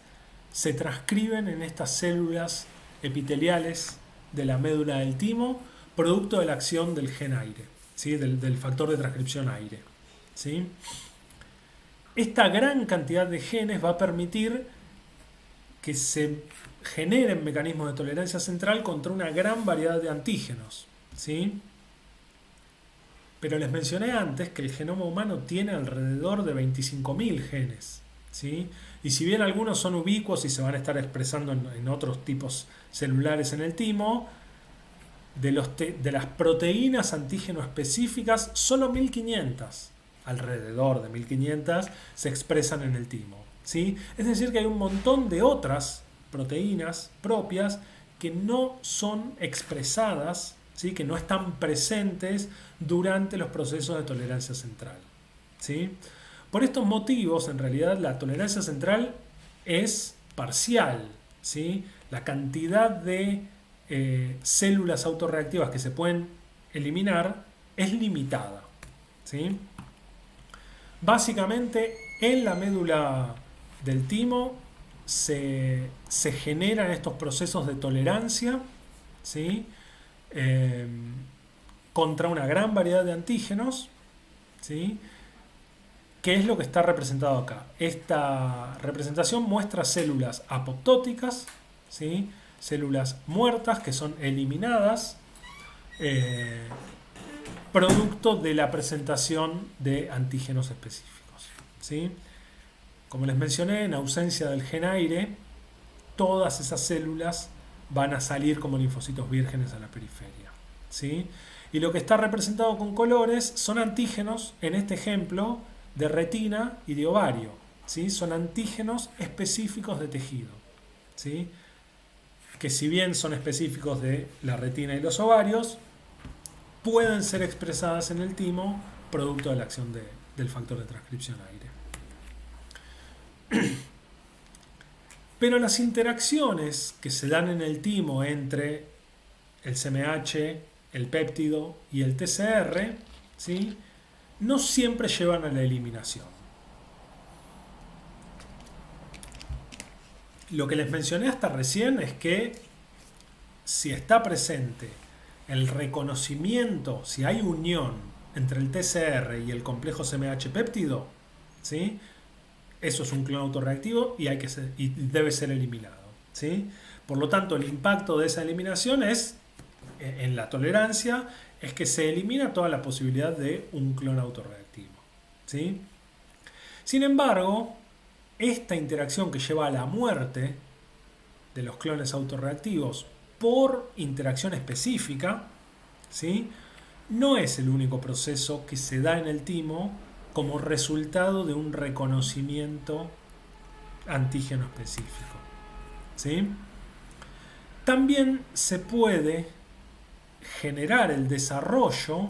se transcriben en estas células epiteliales de la médula del timo, producto de la acción del gen aire, ¿sí? del factor de transcripción aire, ¿sí? Esta gran cantidad de genes va a permitir que se generen mecanismos de tolerancia central contra una gran variedad de antígenos, ¿sí? Pero les mencioné antes que el genoma humano tiene alrededor de 25.000 genes, ¿sí? Y si bien algunos son ubicuos y se van a estar expresando en otros tipos celulares en el timo, de las proteínas antígeno específicas, solo 1500, alrededor de 1500, se expresan en el timo, ¿sí? Es decir, que hay un montón de otras proteínas propias que no son expresadas, ¿sí? Que no están presentes durante los procesos de tolerancia central, ¿sí? Por estos motivos, en realidad, la tolerancia central es parcial, ¿sí? La cantidad de células autorreactivas que se pueden eliminar es limitada, ¿sí? Básicamente, en la médula del timo se generan estos procesos de tolerancia, ¿sí? Contra una gran variedad de antígenos, ¿sí? ¿Qué es lo que está representado acá? Esta representación muestra células apoptóticas, ¿sí? Células muertas que son eliminadas producto de la presentación de antígenos específicos, ¿sí? Como les mencioné, en ausencia del gen aire, todas esas células van a salir como linfocitos vírgenes a la periferia, ¿sí? Y lo que está representado con colores son antígenos, en este ejemplo, de retina y de ovario, ¿sí? Son antígenos específicos de tejido, ¿sí? Que si bien son específicos de la retina y los ovarios, pueden ser expresadas en el timo producto de la acción del factor de transcripción aire. Pero las interacciones que se dan en el timo entre el CMH, el péptido y el TCR, ¿sí? No siempre llevan a la eliminación. Lo que les mencioné hasta recién es que si está presente el reconocimiento, si hay unión entre el TCR y el complejo CMH péptido, ¿sí? Eso es un clon autorreactivo y debe ser eliminado, ¿sí? Por lo tanto, el impacto de esa eliminación en la tolerancia es que se elimina toda la posibilidad de un clon autorreactivo, ¿sí? Sin embargo, esta interacción que lleva a la muerte de los clones autorreactivos por interacción específica, ¿sí? No es el único proceso que se da en el timo como resultado de un reconocimiento antígeno específico, ¿sí? También se puede generar el desarrollo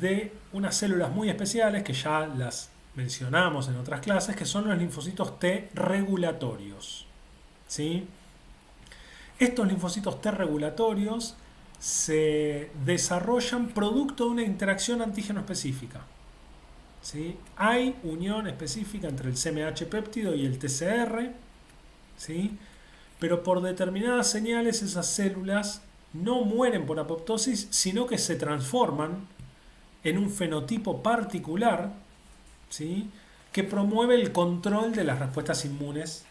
de unas células muy especiales que ya las mencionamos en otras clases, que son los linfocitos T regulatorios, ¿sí? Estos linfocitos T regulatorios se desarrollan producto de una interacción antígeno específica, ¿sí? Hay unión específica entre el CMH péptido y el TCR, ¿sí? Pero por determinadas señales esas células no mueren por apoptosis, sino que se transforman en un fenotipo particular, ¿sí? Que promueve el control de las respuestas inmunes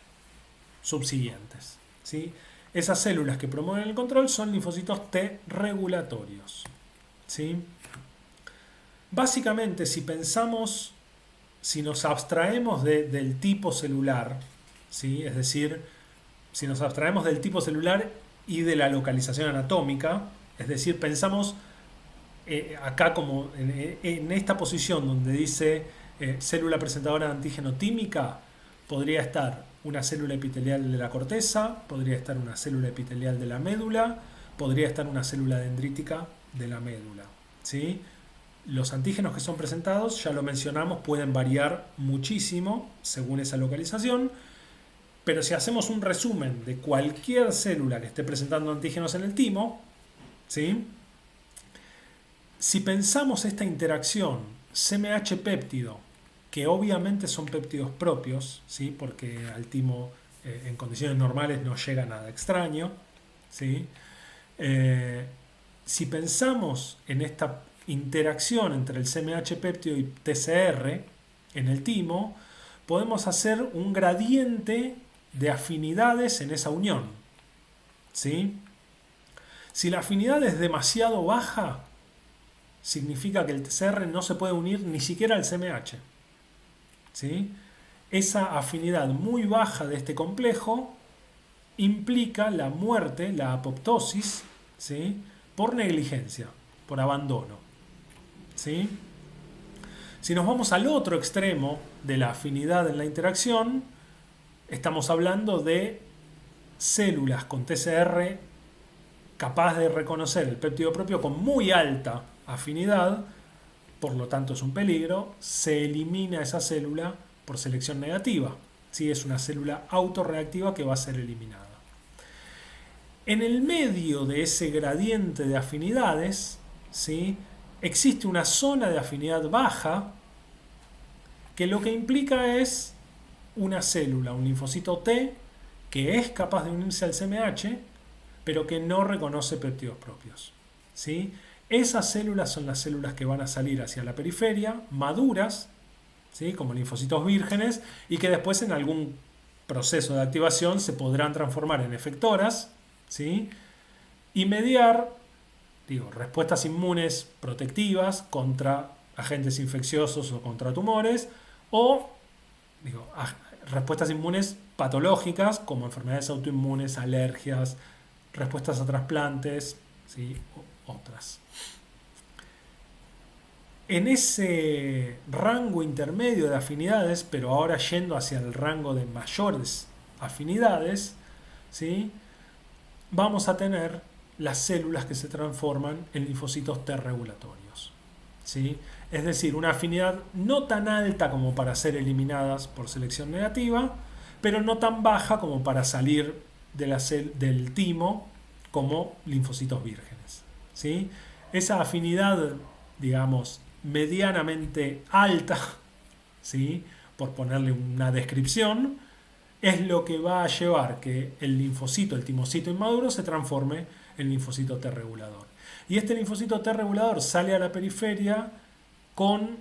subsiguientes, ¿sí? Esas células que promueven el control son linfocitos T regulatorios, ¿sí? Básicamente, si nos abstraemos del tipo celular, ¿sí? Es decir, si nos abstraemos del tipo celular y de la localización anatómica, es decir, pensamos acá como en esta posición donde dice célula presentadora de antígeno tímica, podría estar una célula epitelial de la corteza, podría estar una célula epitelial de la médula, podría estar una célula dendrítica de la médula, ¿sí? Los antígenos que son presentados, ya lo mencionamos, pueden variar muchísimo según esa localización, pero si hacemos un resumen de cualquier célula que esté presentando antígenos en el timo, ¿sí? Si pensamos esta interacción CMH-péptido, que obviamente son péptidos propios, ¿sí? Porque al timo en condiciones normales no llega nada extraño, ¿sí? Si pensamos en esta interacción entre el CMH-péptido y TCR en el timo, podemos hacer un gradiente de afinidades en esa unión, ¿sí? Si la afinidad es demasiado baja, significa que el TCR no se puede unir ni siquiera al CMH, ¿sí? Esa afinidad muy baja de este complejo implica la muerte, la apoptosis, ¿sí? Por negligencia, por abandono, ¿sí? Si nos vamos al otro extremo de la afinidad en la interacción, estamos hablando de células con TCR capaz de reconocer el péptido propio con muy alta afinidad, por lo tanto es un peligro, se elimina esa célula por selección negativa. ¿Sí? Es una célula autorreactiva que va a ser eliminada. En el medio de ese gradiente de afinidades, ¿sí? Existe una zona de afinidad baja que lo que implica es una célula, un linfocito T, que es capaz de unirse al CMH, pero que no reconoce péptidos propios, ¿sí? Esas células son las células que van a salir hacia la periferia, maduras, ¿sí? Como linfocitos vírgenes, y que después en algún proceso de activación se podrán transformar en efectoras, ¿sí? Y mediar, respuestas inmunes protectivas contra agentes infecciosos o contra tumores, o respuestas inmunes patológicas como enfermedades autoinmunes, alergias, respuestas a trasplantes, ¿sí? Otras. En ese rango intermedio de afinidades, pero ahora yendo hacia el rango de mayores afinidades, ¿sí? Vamos a tener las células que se transforman en linfocitos T regulatorios, ¿sí? Es decir, una afinidad no tan alta como para ser eliminadas por selección negativa, pero no tan baja como para salir del timo como linfocitos vírgenes, ¿sí? Esa afinidad, digamos, medianamente alta, ¿sí? Por ponerle una descripción, es lo que va a llevar que el linfocito, el timocito inmaduro, se transforme en linfocito T regulador. Y este linfocito T regulador sale a la periferia con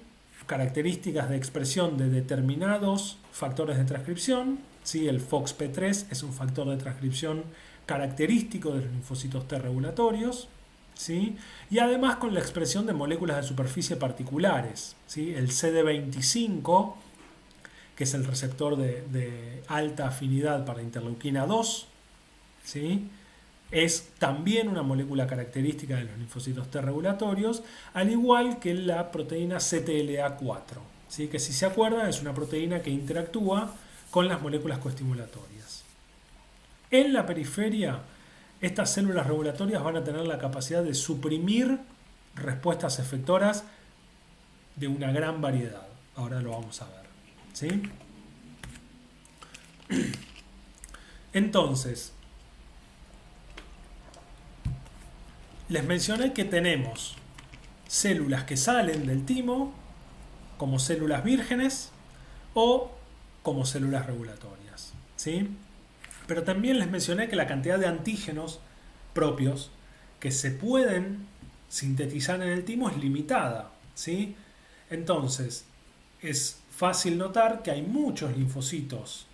características de expresión de determinados factores de transcripción, ¿sí? El FOXP3 es un factor de transcripción característico de los linfocitos T regulatorios, ¿sí? Y además con la expresión de moléculas de superficie particulares, ¿sí? El CD25, que es el receptor de alta afinidad para interleuquina 2, ¿sí? Es también una molécula característica de los linfocitos T regulatorios, al igual que la proteína CTLA4, ¿sí? Que si se acuerdan es una proteína que interactúa con las moléculas coestimulatorias. En la periferia, estas células regulatorias van a tener la capacidad de suprimir respuestas efectoras de una gran variedad. Ahora lo vamos a ver, ¿sí? Entonces, les mencioné que tenemos células que salen del timo como células vírgenes o como células regulatorias, ¿sí? Pero también les mencioné que la cantidad de antígenos propios que se pueden sintetizar en el timo es limitada, ¿sí? Entonces, es fácil notar que hay muchos linfocitos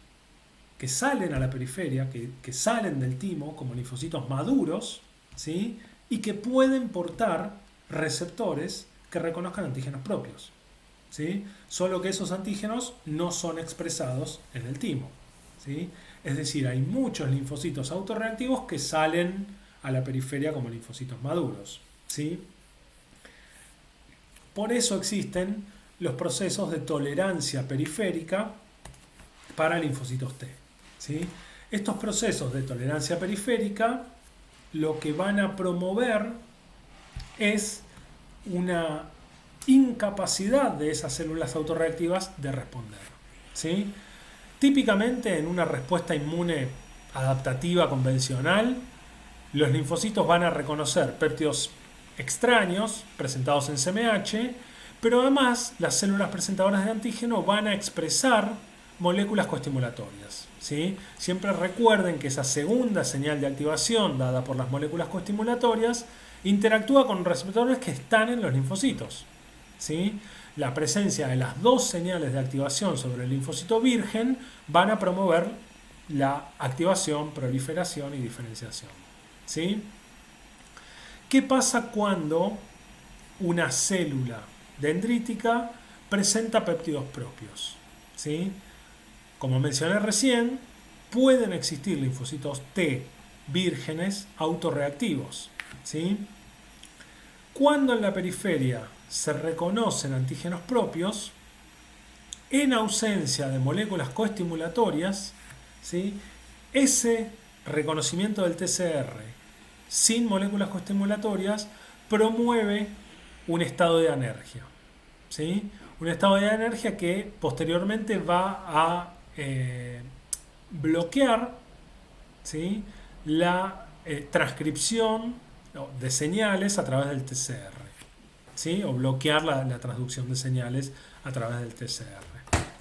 que salen a la periferia, que salen del timo como linfocitos maduros, ¿sí? Y que pueden portar receptores que reconozcan antígenos propios, ¿sí? Solo que esos antígenos no son expresados en el timo, ¿sí? Es decir, hay muchos linfocitos autorreactivos que salen a la periferia como linfocitos maduros, ¿sí? Por eso existen los procesos de tolerancia periférica para linfocitos T, ¿sí? Estos procesos de tolerancia periférica lo que van a promover es una incapacidad de esas células autorreactivas de responder, ¿sí? Típicamente en una respuesta inmune adaptativa convencional, Los linfocitos van a reconocer péptidos extraños presentados en CMH, pero además las células presentadoras de antígeno van a expresar moléculas coestimulatorias. ¿Sí? Siempre recuerden que esa segunda señal de activación dada por las moléculas coestimulatorias interactúa con receptores que están en los linfocitos. ¿Sí? La presencia de las dos señales de activación sobre el linfocito virgen van a promover la activación, proliferación y diferenciación. ¿Sí? ¿Qué pasa cuando una célula dendrítica presenta péptidos propios? ¿Sí? Como mencioné recién, pueden existir linfocitos T vírgenes autorreactivos. ¿Sí? Cuando en la periferia se reconocen antígenos propios, en ausencia de moléculas coestimulatorias, ¿sí? Ese reconocimiento del TCR sin moléculas coestimulatorias promueve un estado de anergia. ¿Sí? Un estado de anergia que posteriormente va a bloquear, ¿sí? La transcripción de señales a través del TCR, ¿sí? O bloquear la transducción de señales a través del TCR.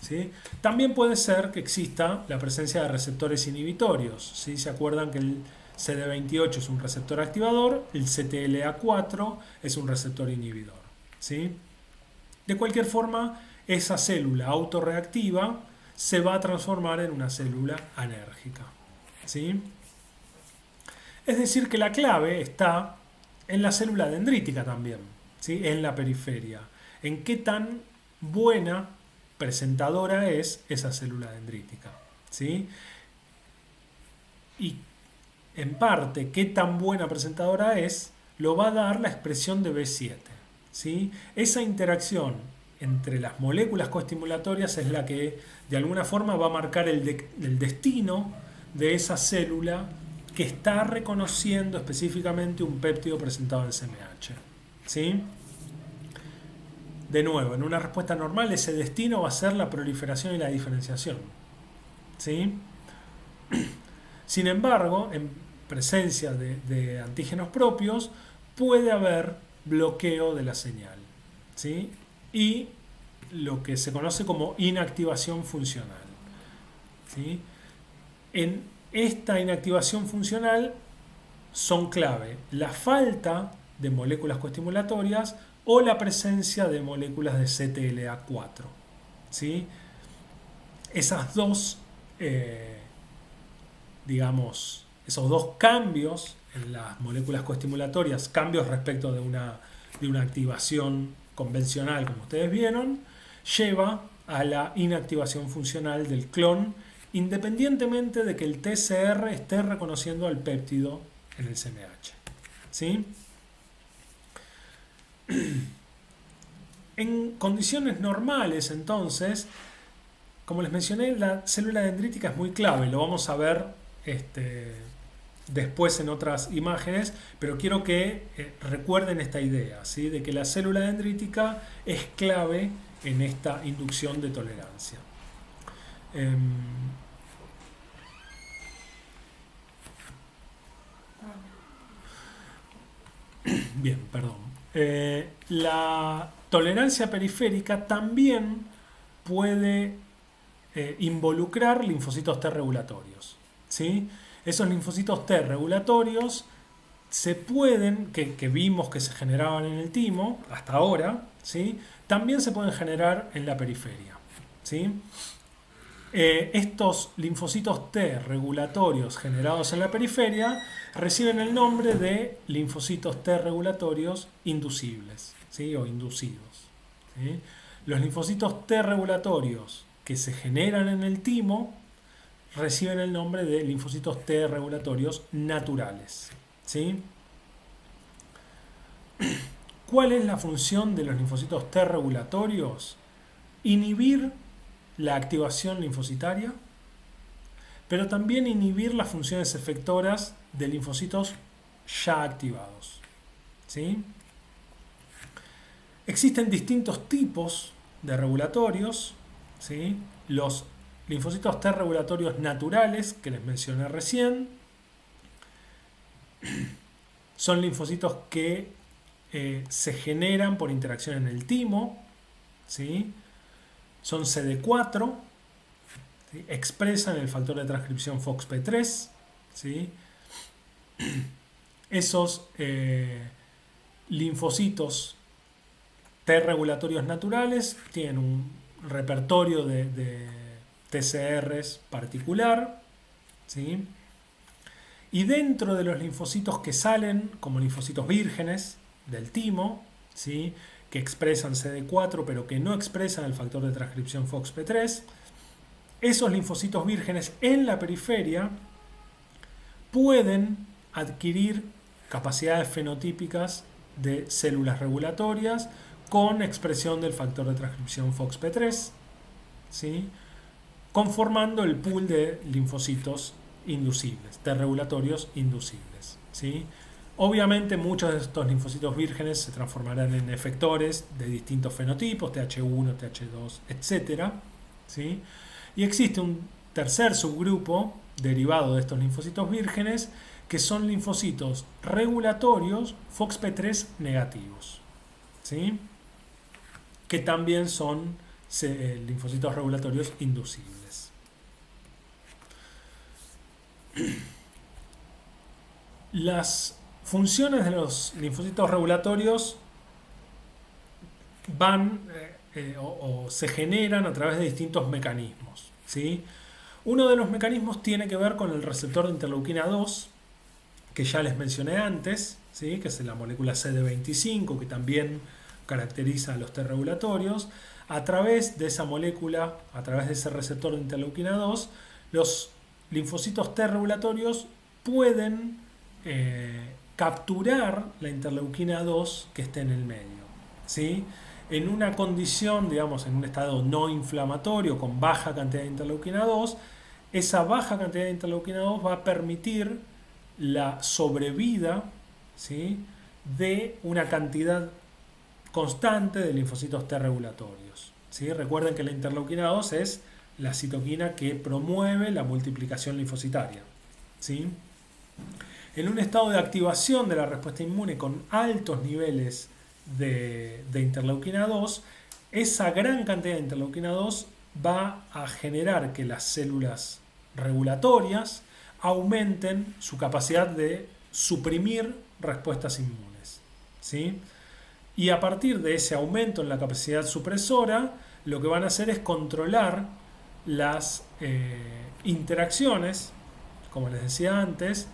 ¿Sí? También puede ser que exista la presencia de receptores inhibitorios. ¿Sí? ¿Se acuerdan que el CD28 es un receptor activador? El CTLA4 es un receptor inhibidor. ¿Sí? De cualquier forma, esa célula autorreactiva se va a transformar en una célula anérgica. ¿Sí? Es decir, que la clave está en la célula dendrítica también, ¿sí? En la periferia. En qué tan buena presentadora es esa célula dendrítica. ¿Sí? Y en parte, qué tan buena presentadora es, lo va a dar la expresión de B7. ¿Sí? Esa interacción entre las moléculas coestimulatorias es la que de alguna forma va a marcar el destino de esa célula que está reconociendo específicamente un péptido presentado en CMH. ¿Sí? De nuevo, en una respuesta normal ese destino va a ser la proliferación y la diferenciación. ¿Sí? Sin embargo, en presencia de antígenos propios puede haber bloqueo de la señal. ¿Sí? Y lo que se conoce como inactivación funcional. ¿Sí? En esta inactivación funcional son clave la falta de moléculas coestimulatorias o la presencia de moléculas de CTLA4. ¿Sí? Esas dos, esos dos cambios en las moléculas coestimulatorias, cambios respecto de una activación convencional, como ustedes vieron, lleva a la inactivación funcional del clon, independientemente de que el TCR esté reconociendo al péptido en el CMH. ¿Sí? En condiciones normales, entonces, como les mencioné, la célula dendrítica es muy clave. Lo vamos a ver después en otras imágenes, pero quiero que recuerden esta idea, ¿sí? De que la célula dendrítica es clave en esta inducción de tolerancia. Bien, perdón. La tolerancia periférica también puede involucrar linfocitos T regulatorios. ¿Sí? Esos linfocitos T regulatorios se pueden, que vimos que se generaban en el timo hasta ahora, ¿sí? También se pueden generar en la periferia. ¿Sí? Estos linfocitos T regulatorios generados en la periferia reciben el nombre de linfocitos T regulatorios inducibles, ¿sí? O inducidos. ¿Sí? Los linfocitos T regulatorios que se generan en el timo reciben el nombre de linfocitos T regulatorios naturales. ¿Sí? ¿Cuál es la función de los linfocitos T regulatorios? Inhibir la activación linfocitaria, pero también inhibir las funciones efectoras de linfocitos ya activados. ¿Sí? Existen distintos tipos de regulatorios. ¿Sí? Los linfocitos T regulatorios naturales, que les mencioné recién, Son linfocitos que se generan por interacción en el timo, ¿sí? Son CD4, ¿sí? Expresan el factor de transcripción FOXP3, ¿sí? Esos linfocitos T regulatorios naturales tienen un repertorio de TCRs particular, ¿sí? Y dentro de los linfocitos que salen como linfocitos vírgenes del timo, ¿sí? Que expresan CD4 pero que no expresan el factor de transcripción FOXP3, esos linfocitos vírgenes en la periferia pueden adquirir capacidades fenotípicas de células regulatorias con expresión del factor de transcripción FOXP3, ¿sí? Conformando el pool de linfocitos inducibles, T regulatorios inducibles, ¿sí? Obviamente muchos de estos linfocitos vírgenes se transformarán en efectores de distintos fenotipos, TH1, TH2, etc., ¿sí? Y existe un tercer subgrupo derivado de estos linfocitos vírgenes que son linfocitos regulatorios FOXP3 negativos, ¿sí? Que también son linfocitos regulatorios inducibles. Las funciones de los linfocitos regulatorios van o se generan a través de distintos mecanismos, ¿sí? Uno de los mecanismos tiene que ver con el receptor de interleuquina 2, que ya les mencioné antes, ¿sí? Que es la molécula CD25, que también caracteriza a los T regulatorios. A través de esa molécula, a través de ese receptor de interleuquina 2, los linfocitos T regulatorios pueden capturar la interleuquina 2 que esté en el medio, ¿sí? En una condición, digamos, en un estado no inflamatorio con baja cantidad de interleuquina 2, esa baja cantidad de interleuquina 2 va a permitir la sobrevida, ¿sí? De una cantidad constante de linfocitos T regulatorios, ¿sí? Recuerden que la interleuquina 2 es la citoquina que promueve la multiplicación linfocitaria, ¿sí? En un estado de activación de la respuesta inmune con altos niveles de interleuquina 2, esa gran cantidad de interleuquina 2 va a generar que las células regulatorias aumenten su capacidad de suprimir respuestas inmunes, ¿sí? Y a partir de ese aumento en la capacidad supresora, lo que van a hacer es controlar las interacciones, como les decía antes,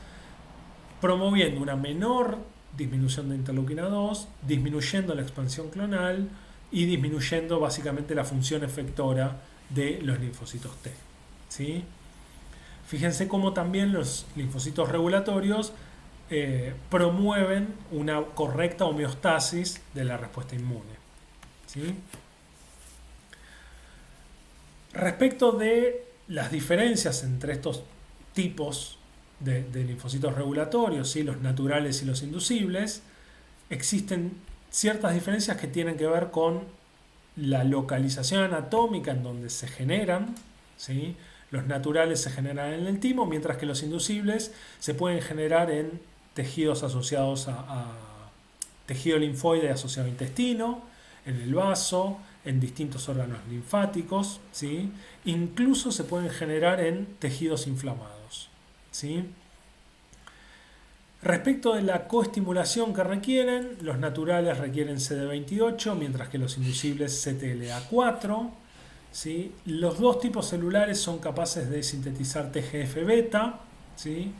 promoviendo una menor disminución de interleuquina 2, disminuyendo la expansión clonal y disminuyendo básicamente la función efectora de los linfocitos T, ¿sí? Fíjense cómo también los linfocitos regulatorios promueven una correcta homeostasis de la respuesta inmune, ¿sí? Respecto de las diferencias entre estos tipos de linfocitos regulatorios, ¿sí? Los naturales y los inducibles, existen ciertas diferencias que tienen que ver con la localización anatómica en donde se generan, ¿sí? Los naturales se generan en el timo, mientras que los inducibles se pueden generar en tejidos asociados a tejido linfoide asociado a intestino, en el vaso, en distintos órganos linfáticos, ¿sí? Incluso se pueden generar en tejidos inflamados, ¿sí? Respecto de la coestimulación que requieren, los naturales requieren CD28, mientras que los inducibles CTLA4, ¿sí? Los dos tipos celulares son capaces de sintetizar TGF-beta, ¿sí?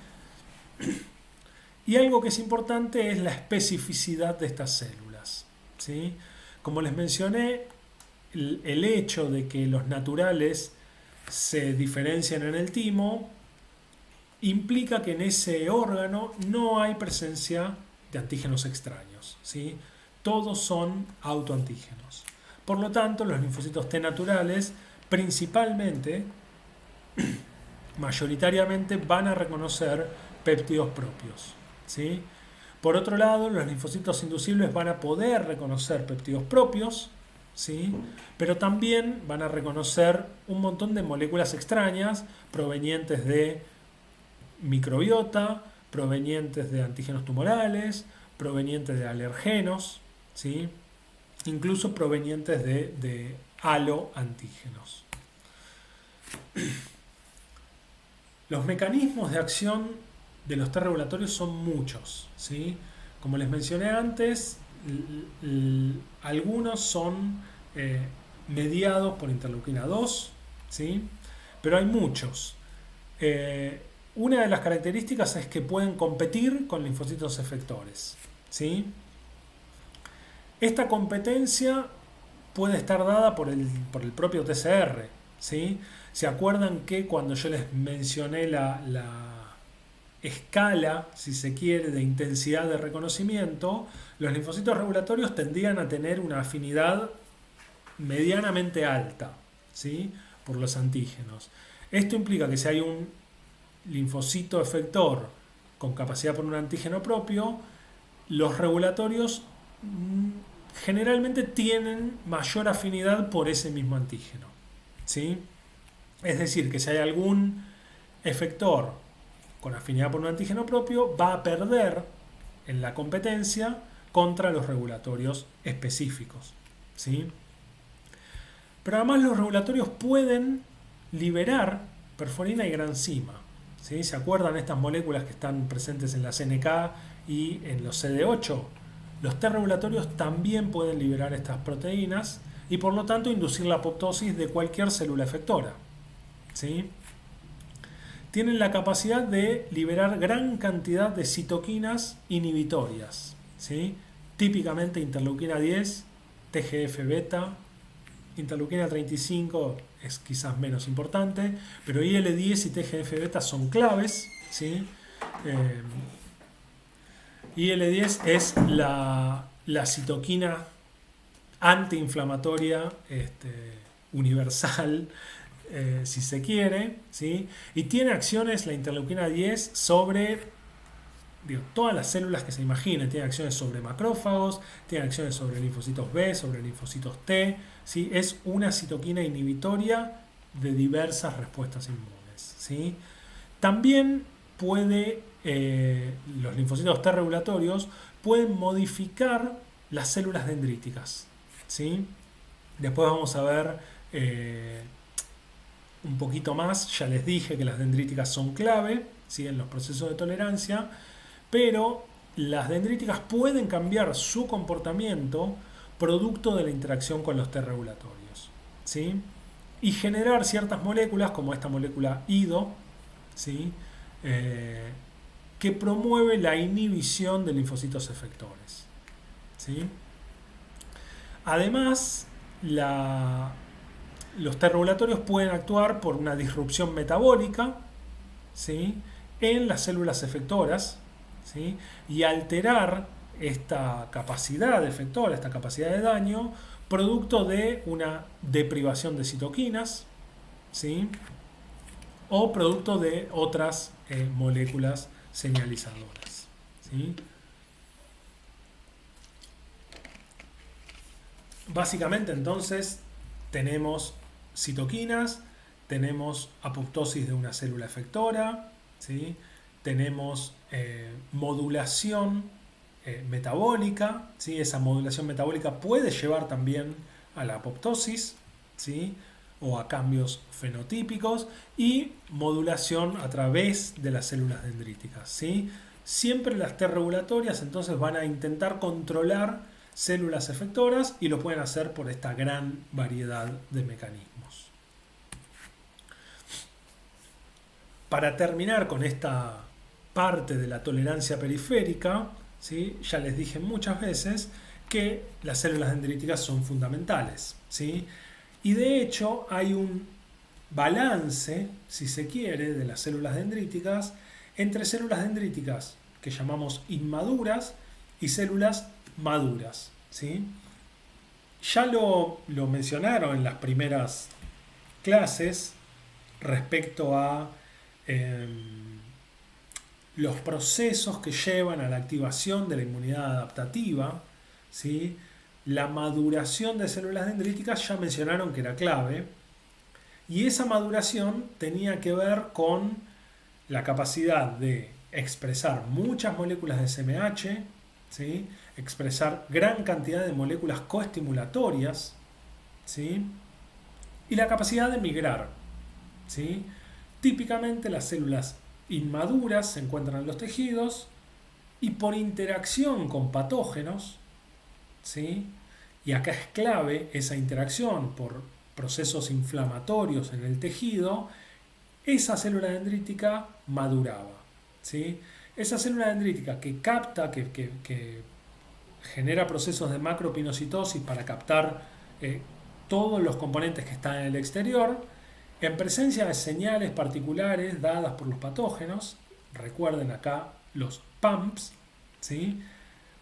Y algo que es importante es la especificidad de estas células, ¿sí? Como les mencioné, el hecho de que los naturales se diferencian en el timo implica que en ese órgano no hay presencia de antígenos extraños, ¿sí? Todos son autoantígenos. Por lo tanto, los linfocitos T naturales principalmente, mayoritariamente, van a reconocer péptidos propios, ¿sí? Por otro lado, los linfocitos inducibles van a poder reconocer péptidos propios, ¿sí? Pero también van a reconocer un montón de moléculas extrañas provenientes de microbiota, provenientes de antígenos tumorales, provenientes de alergenos, ¿sí? Incluso provenientes de haloantígenos. Los mecanismos de acción de los T regulatorios son muchos, ¿sí? Como les mencioné antes, algunos son mediados por interleuquina 2, ¿sí? Pero hay muchos. Una de las características es que pueden competir con linfocitos efectores, ¿sí? Esta competencia puede estar dada por el propio TCR, ¿sí? ¿Se acuerdan que cuando yo les mencioné la escala, si se quiere, de intensidad de reconocimiento, los linfocitos regulatorios tendían a tener una afinidad medianamente alta, ¿sí? Por los antígenos? Esto implica que si hay un linfocito efector con capacidad por un antígeno propio, los regulatorios generalmente tienen mayor afinidad por ese mismo antígeno, ¿sí? Es decir, que si hay algún efector con afinidad por un antígeno propio, va a perder en la competencia contra los regulatorios específicos, ¿sí? Pero además los regulatorios pueden liberar perforina y granzima, ¿sí? ¿Se acuerdan estas moléculas que están presentes en la CNK y en los CD8? Los T regulatorios también pueden liberar estas proteínas y por lo tanto inducir la apoptosis de cualquier célula efectora, ¿sí? Tienen la capacidad de liberar gran cantidad de citoquinas inhibitorias, ¿sí? Típicamente interleuquina 10, TGF-beta, interleuquina 35 es quizás menos importante, pero IL-10 y TGF-beta son claves, ¿sí? IL-10 es la citoquina antiinflamatoria universal, si se quiere, ¿sí? Y tiene acciones, la interleuquina 10, sobre todas las células que se imaginen. Tiene acciones sobre macrófagos, tiene acciones sobre linfocitos B, sobre linfocitos T, ¿sí? Es una citoquina inhibitoria de diversas respuestas inmunes, ¿sí? También los linfocitos T regulatorios pueden modificar las células dendríticas, ¿sí? Después vamos a ver un poquito más. Ya les dije que las dendríticas son clave, ¿sí? En los procesos de tolerancia, pero las dendríticas pueden cambiar su comportamiento producto de la interacción con los T regulatorios, ¿sí? Y generar ciertas moléculas, como esta molécula IDO, ¿sí? Que promueve la inhibición de linfocitos efectores, ¿sí? Además, los T regulatorios pueden actuar por una disrupción metabólica, ¿sí? En las células efectoras, ¿sí? Y alterar esta capacidad efectora, esta capacidad de daño, producto de una deprivación de citoquinas, ¿sí? O producto de otras moléculas señalizadoras, ¿sí? Básicamente entonces tenemos citoquinas, tenemos apoptosis de una célula efectora, ¿sí? Tenemos modulación metabólica, ¿sí? Esa modulación metabólica puede llevar también a la apoptosis, ¿sí? O a cambios fenotípicos, y modulación a través de las células dendríticas, ¿sí? Siempre las T regulatorias entonces van a intentar controlar células efectoras y lo pueden hacer por esta gran variedad de mecanismos. Para terminar con esta parte de la tolerancia periférica, ¿sí? Ya les dije muchas veces que las células dendríticas son fundamentales, ¿sí? Y de hecho hay un balance, si se quiere, de las células dendríticas entre células dendríticas que llamamos inmaduras y células maduras, ¿sí? Ya lo mencionaron en las primeras clases respecto a los procesos que llevan a la activación de la inmunidad adaptativa, ¿sí? La maduración de células dendríticas ya mencionaron que era clave, y esa maduración tenía que ver con la capacidad de expresar muchas moléculas de SMH, ¿sí? Expresar gran cantidad de moléculas coestimulatorias, ¿sí? Y la capacidad de migrar, ¿sí? Típicamente las células inmaduras se encuentran en los tejidos y por interacción con patógenos, ¿sí? Y acá es clave esa interacción por procesos inflamatorios en el tejido, esa célula dendrítica maduraba, ¿sí? Esa célula dendrítica que capta, que genera procesos de macropinocitosis para captar todos los componentes que están en el exterior, en presencia de señales particulares dadas por los patógenos, recuerden acá los PAMPs, ¿sí?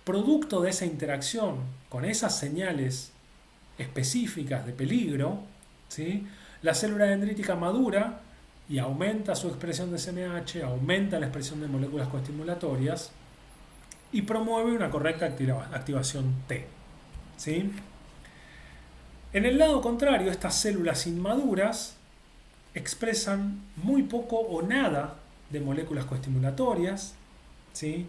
Producto de esa interacción con esas señales específicas de peligro, ¿sí? La célula dendrítica madura y aumenta su expresión de SMH, aumenta la expresión de moléculas coestimulatorias y promueve una correcta activación T, ¿sí? En el lado contrario, estas células inmaduras expresan muy poco o nada de moléculas coestimulatorias, ¿sí?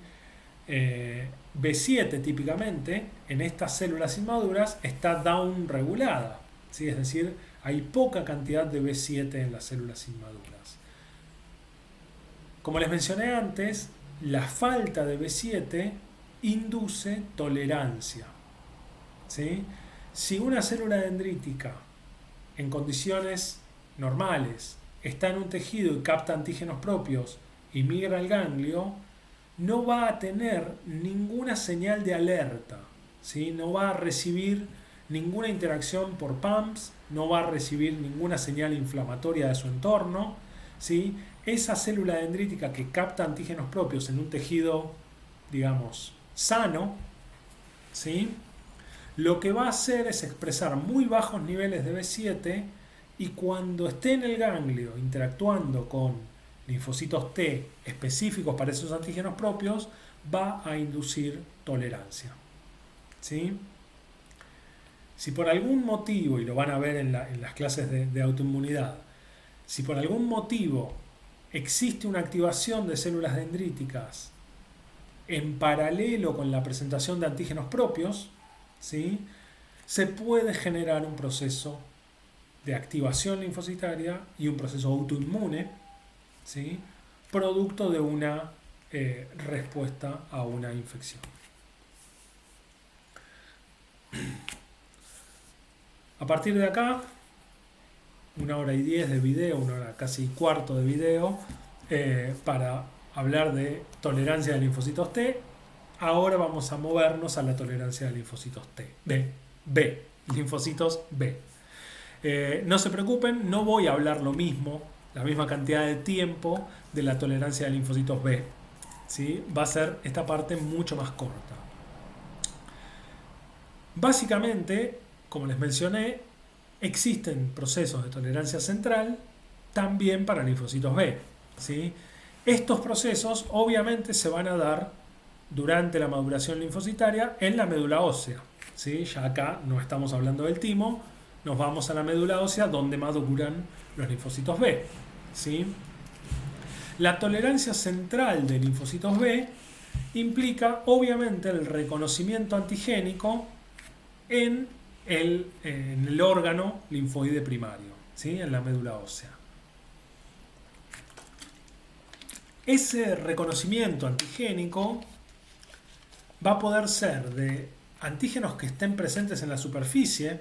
B7 típicamente en estas células inmaduras está down regulada, ¿sí? Es decir, hay poca cantidad de B7 en las células inmaduras. Como les mencioné antes, la falta de B7 induce tolerancia, ¿sí? Si una célula dendrítica en condiciones normales está en un tejido y capta antígenos propios y migra al ganglio, no va a tener ninguna señal de alerta, ¿sí? No va a recibir ninguna interacción por PAMPs, no va a recibir ninguna señal inflamatoria de su entorno, ¿sí? Esa célula dendrítica que capta antígenos propios en un tejido, digamos, sano, ¿sí? Lo que va a hacer es expresar muy bajos niveles de B7 y cuando esté en el ganglio interactuando con linfocitos T específicos para esos antígenos propios, va a inducir tolerancia, ¿sí? Si por algún motivo, y lo van a ver en las clases de autoinmunidad, si por algún motivo existe una activación de células dendríticas en paralelo con la presentación de antígenos propios, ¿sí? Se puede generar un proceso de activación linfocitaria y un proceso autoinmune, ¿sí? Producto de una respuesta a una infección. A partir de acá, 1 hora y 10 de video, 1 hora casi cuarto de video, para hablar de tolerancia de linfocitos T. Ahora vamos a movernos a la tolerancia de linfocitos B, linfocitos B. No se preocupen, no voy a hablar lo mismo, la misma cantidad de tiempo de la tolerancia de linfocitos B, ¿sí? Va a ser esta parte mucho más corta. Básicamente, como les mencioné, existen procesos de tolerancia central también para linfocitos B, ¿sí? Estos procesos obviamente se van a dar durante la maduración linfocitaria en la médula ósea, ¿sí? Ya acá no estamos hablando del timo, nos vamos a la médula ósea donde maduran los linfocitos B, ¿sí? La tolerancia central de linfocitos B implica obviamente el reconocimiento antigénico en el órgano linfoide primario, ¿sí? En la médula ósea. Ese reconocimiento antigénico va a poder ser de antígenos que estén presentes en la superficie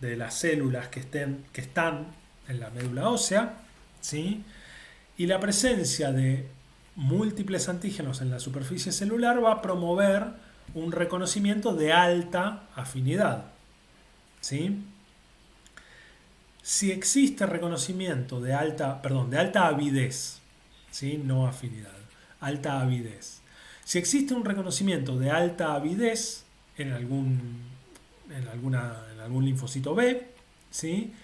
de las células que están en la médula ósea, ¿sí? Y la presencia de múltiples antígenos en la superficie celular va a promover un reconocimiento de alta afinidad, ¿sí? Si existe reconocimiento de alta avidez, ¿sí? No afinidad, alta avidez. Si existe un reconocimiento de alta avidez en algún linfocito B, ¿sí?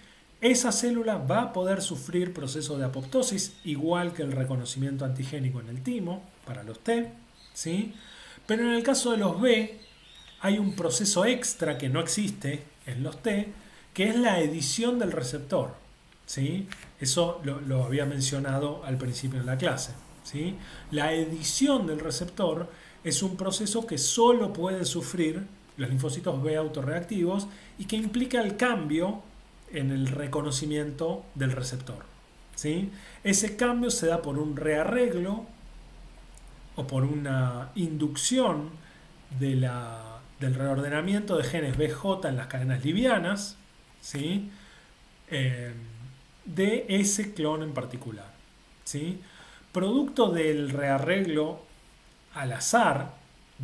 Esa célula va a poder sufrir proceso de apoptosis, igual que el reconocimiento antigénico en el timo, para los T, ¿sí? Pero en el caso de los B, hay un proceso extra que no existe en los T, que es la edición del receptor, ¿sí? Eso lo había mencionado al principio de la clase, ¿sí? La edición del receptor es un proceso que solo pueden sufrir los linfocitos B autorreactivos y que implica el cambio en el reconocimiento del receptor, ¿sí? Ese cambio se da por un rearreglo o por una inducción del reordenamiento de genes BJ en las cadenas livianas, ¿sí? Eh, de ese clon en particular, ¿sí? Producto del rearreglo al azar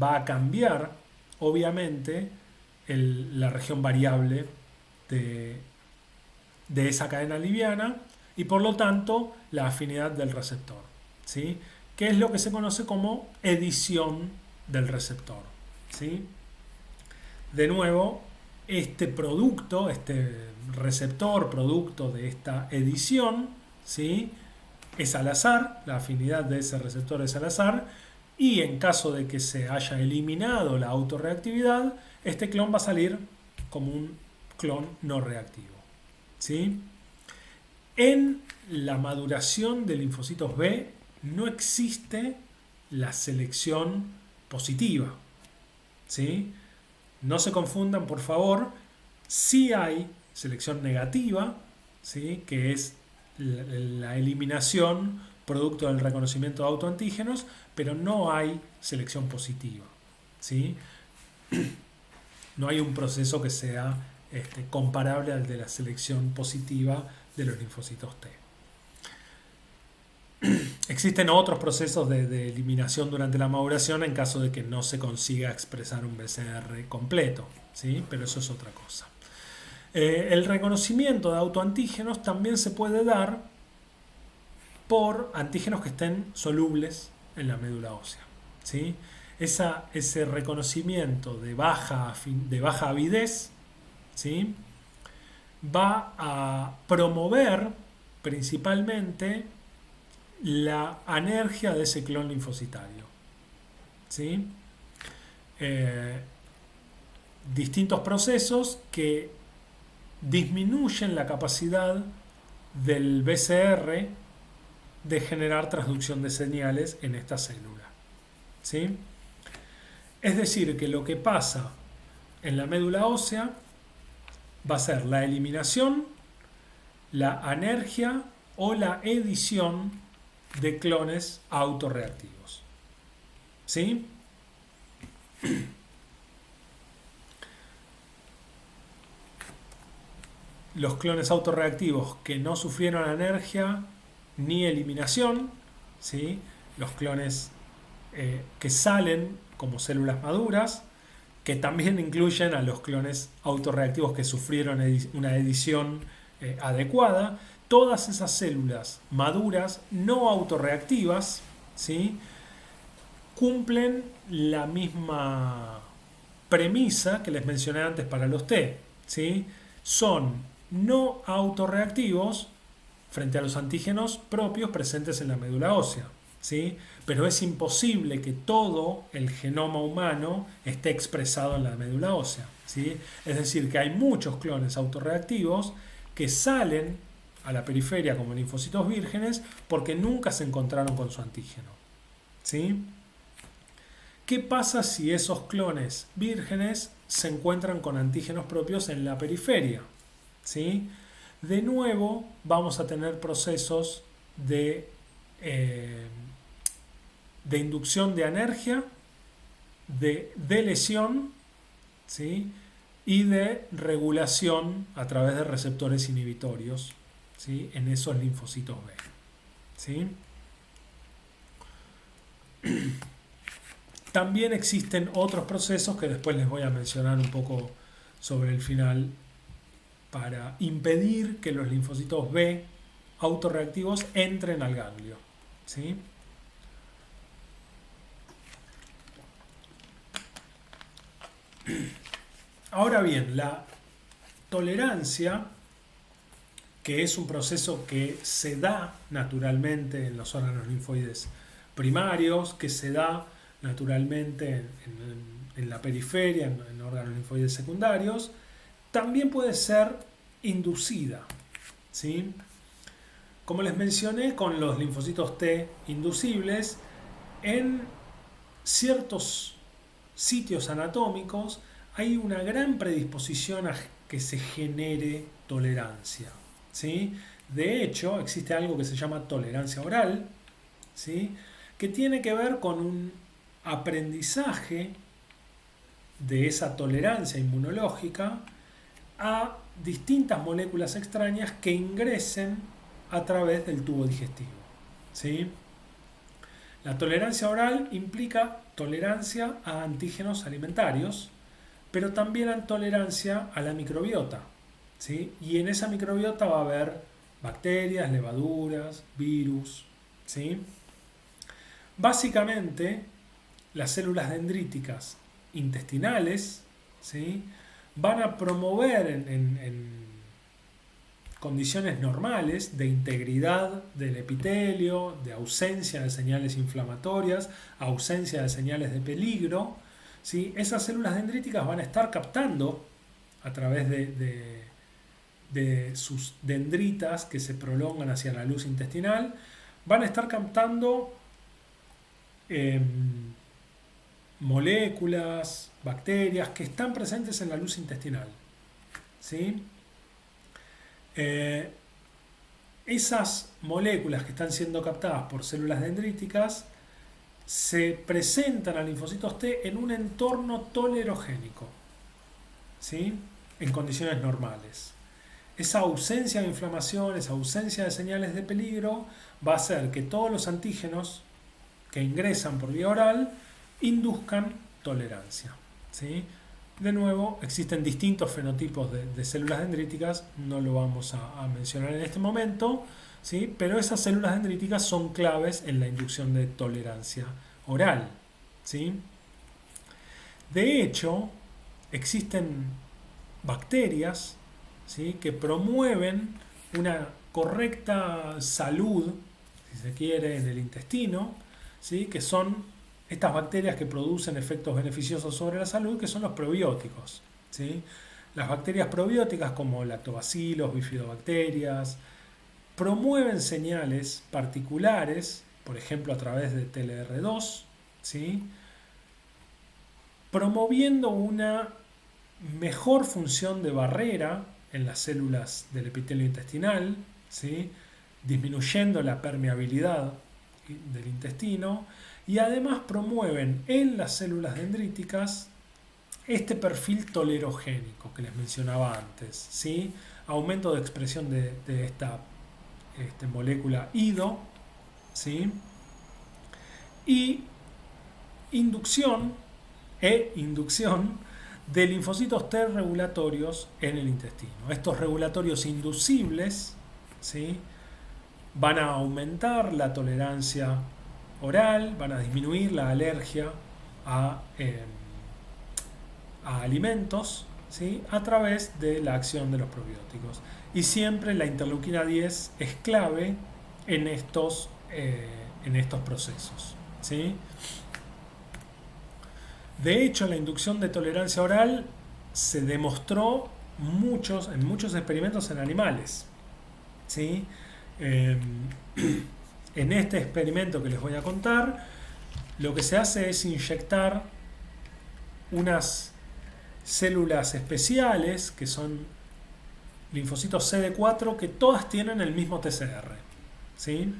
va a cambiar obviamente la región variable de, de esa cadena liviana y por lo tanto la afinidad del receptor, ¿sí? Que es lo que se conoce como edición del receptor, ¿sí? De nuevo, este producto, este receptor producto de esta edición, ¿sí? Es al azar, la afinidad de ese receptor es al azar, y en caso de que se haya eliminado la autorreactividad, este clon va a salir como un clon no reactivo, ¿sí? En la maduración de linfocitos B no existe la selección positiva, ¿sí? No se confundan, por favor. Sí hay selección negativa, ¿sí? Que es la eliminación producto del reconocimiento de autoantígenos, pero no hay selección positiva, ¿sí? No hay un proceso que sea comparable al de la selección positiva de los linfocitos T. Existen otros procesos de eliminación durante la maduración en caso de que no se consiga expresar un BCR completo, ¿sí? Pero eso es otra cosa. El reconocimiento de autoantígenos también se puede dar por antígenos que estén solubles en la médula ósea, ¿sí? Ese reconocimiento de baja avidez, ¿sí? Va a promover principalmente la anergia de ese clon linfocitario, ¿sí? Distintos procesos que disminuyen la capacidad del BCR de generar transducción de señales en esta célula, ¿sí? Es decir, que lo que pasa en la médula ósea va a ser la eliminación, la anergia o la edición de clones autorreactivos, ¿sí? Los clones autorreactivos que no sufrieron anergia ni eliminación, ¿sí? Los clones que salen como células maduras, que también incluyen a los clones autorreactivos que sufrieron una edición adecuada. Todas esas células maduras no autorreactivas, ¿sí? Cumplen la misma premisa que les mencioné antes para los T, ¿sí? Son no autorreactivos frente a los antígenos propios presentes en la médula ósea, ¿sí? Pero es imposible que todo el genoma humano esté expresado en la médula ósea, ¿sí? Es decir, que hay muchos clones autorreactivos que salen a la periferia como linfocitos vírgenes porque nunca se encontraron con su antígeno, ¿sí? ¿Qué pasa si esos clones vírgenes se encuentran con antígenos propios en la periferia? ¿Sí? De nuevo vamos a tener procesos de inducción de anergia, de lesión, ¿sí? Y de regulación a través de receptores inhibitorios, ¿sí? En esos linfocitos B, ¿sí? También existen otros procesos que después les voy a mencionar un poco sobre el final para impedir que los linfocitos B autorreactivos entren al ganglio, ¿sí? Ahora bien, la tolerancia, que es un proceso que se da naturalmente en los órganos linfoides primarios, que se da naturalmente en la periferia, en órganos linfoides secundarios, también puede ser inducida, ¿sí? Como les mencioné, con los linfocitos T inducibles, en ciertos sitios anatómicos hay una gran predisposición a que se genere tolerancia, ¿sí? De hecho, existe algo que se llama tolerancia oral, ¿sí? Que tiene que ver con un aprendizaje de esa tolerancia inmunológica a distintas moléculas extrañas que ingresen a través del tubo digestivo, ¿sí? La tolerancia oral implica tolerancia a antígenos alimentarios, pero también a tolerancia a la microbiota, ¿sí? Y en esa microbiota va a haber bacterias, levaduras, virus, ¿sí? Básicamente, las células dendríticas intestinales, ¿sí? Van a promover en condiciones normales de integridad del epitelio, de ausencia de señales inflamatorias, ausencia de señales de peligro, ¿sí? Esas células dendríticas van a estar captando a través de sus dendritas que se prolongan hacia la luz intestinal, van a estar captando moléculas, bacterias que están presentes en la luz intestinal, ¿sí? Esas moléculas que están siendo captadas por células dendríticas se presentan a linfocitos T en un entorno tolerogénico, ¿sí? En condiciones normales. Esa ausencia de inflamación, esa ausencia de señales de peligro va a hacer que todos los antígenos que ingresan por vía oral induzcan tolerancia, ¿sí? De nuevo, existen distintos fenotipos de células dendríticas, no lo vamos a mencionar en este momento, ¿sí? Pero esas células dendríticas son claves en la inducción de tolerancia oral, ¿sí? De hecho, existen bacterias, ¿sí? Que promueven una correcta salud, si se quiere, en el intestino, ¿sí? Que son estas bacterias que producen efectos beneficiosos sobre la salud, que son los probióticos, ¿sí? Las bacterias probióticas como lactobacilos, bifidobacterias, promueven señales particulares, por ejemplo a través de TLR2, ¿sí? Promoviendo una mejor función de barrera en las células del epitelio intestinal, ¿sí? Disminuyendo la permeabilidad del intestino, y además promueven en las células dendríticas este perfil tolerogénico que les mencionaba antes, ¿sí? Aumento de expresión de esta molécula IDO, ¿sí? Y inducción de linfocitos T regulatorios en el intestino. Estos regulatorios inducibles, ¿sí? Van a aumentar la tolerancia oral, van a disminuir la alergia a alimentos, ¿sí? A través de la acción de los probióticos. Y siempre la interleuquina 10 es clave en estos procesos, ¿sí? De hecho, la inducción de tolerancia oral se demostró en muchos experimentos en animales, ¿sí? En este experimento que les voy a contar, lo que se hace es inyectar unas células especiales que son linfocitos CD4 que todas tienen el mismo TCR, ¿sí?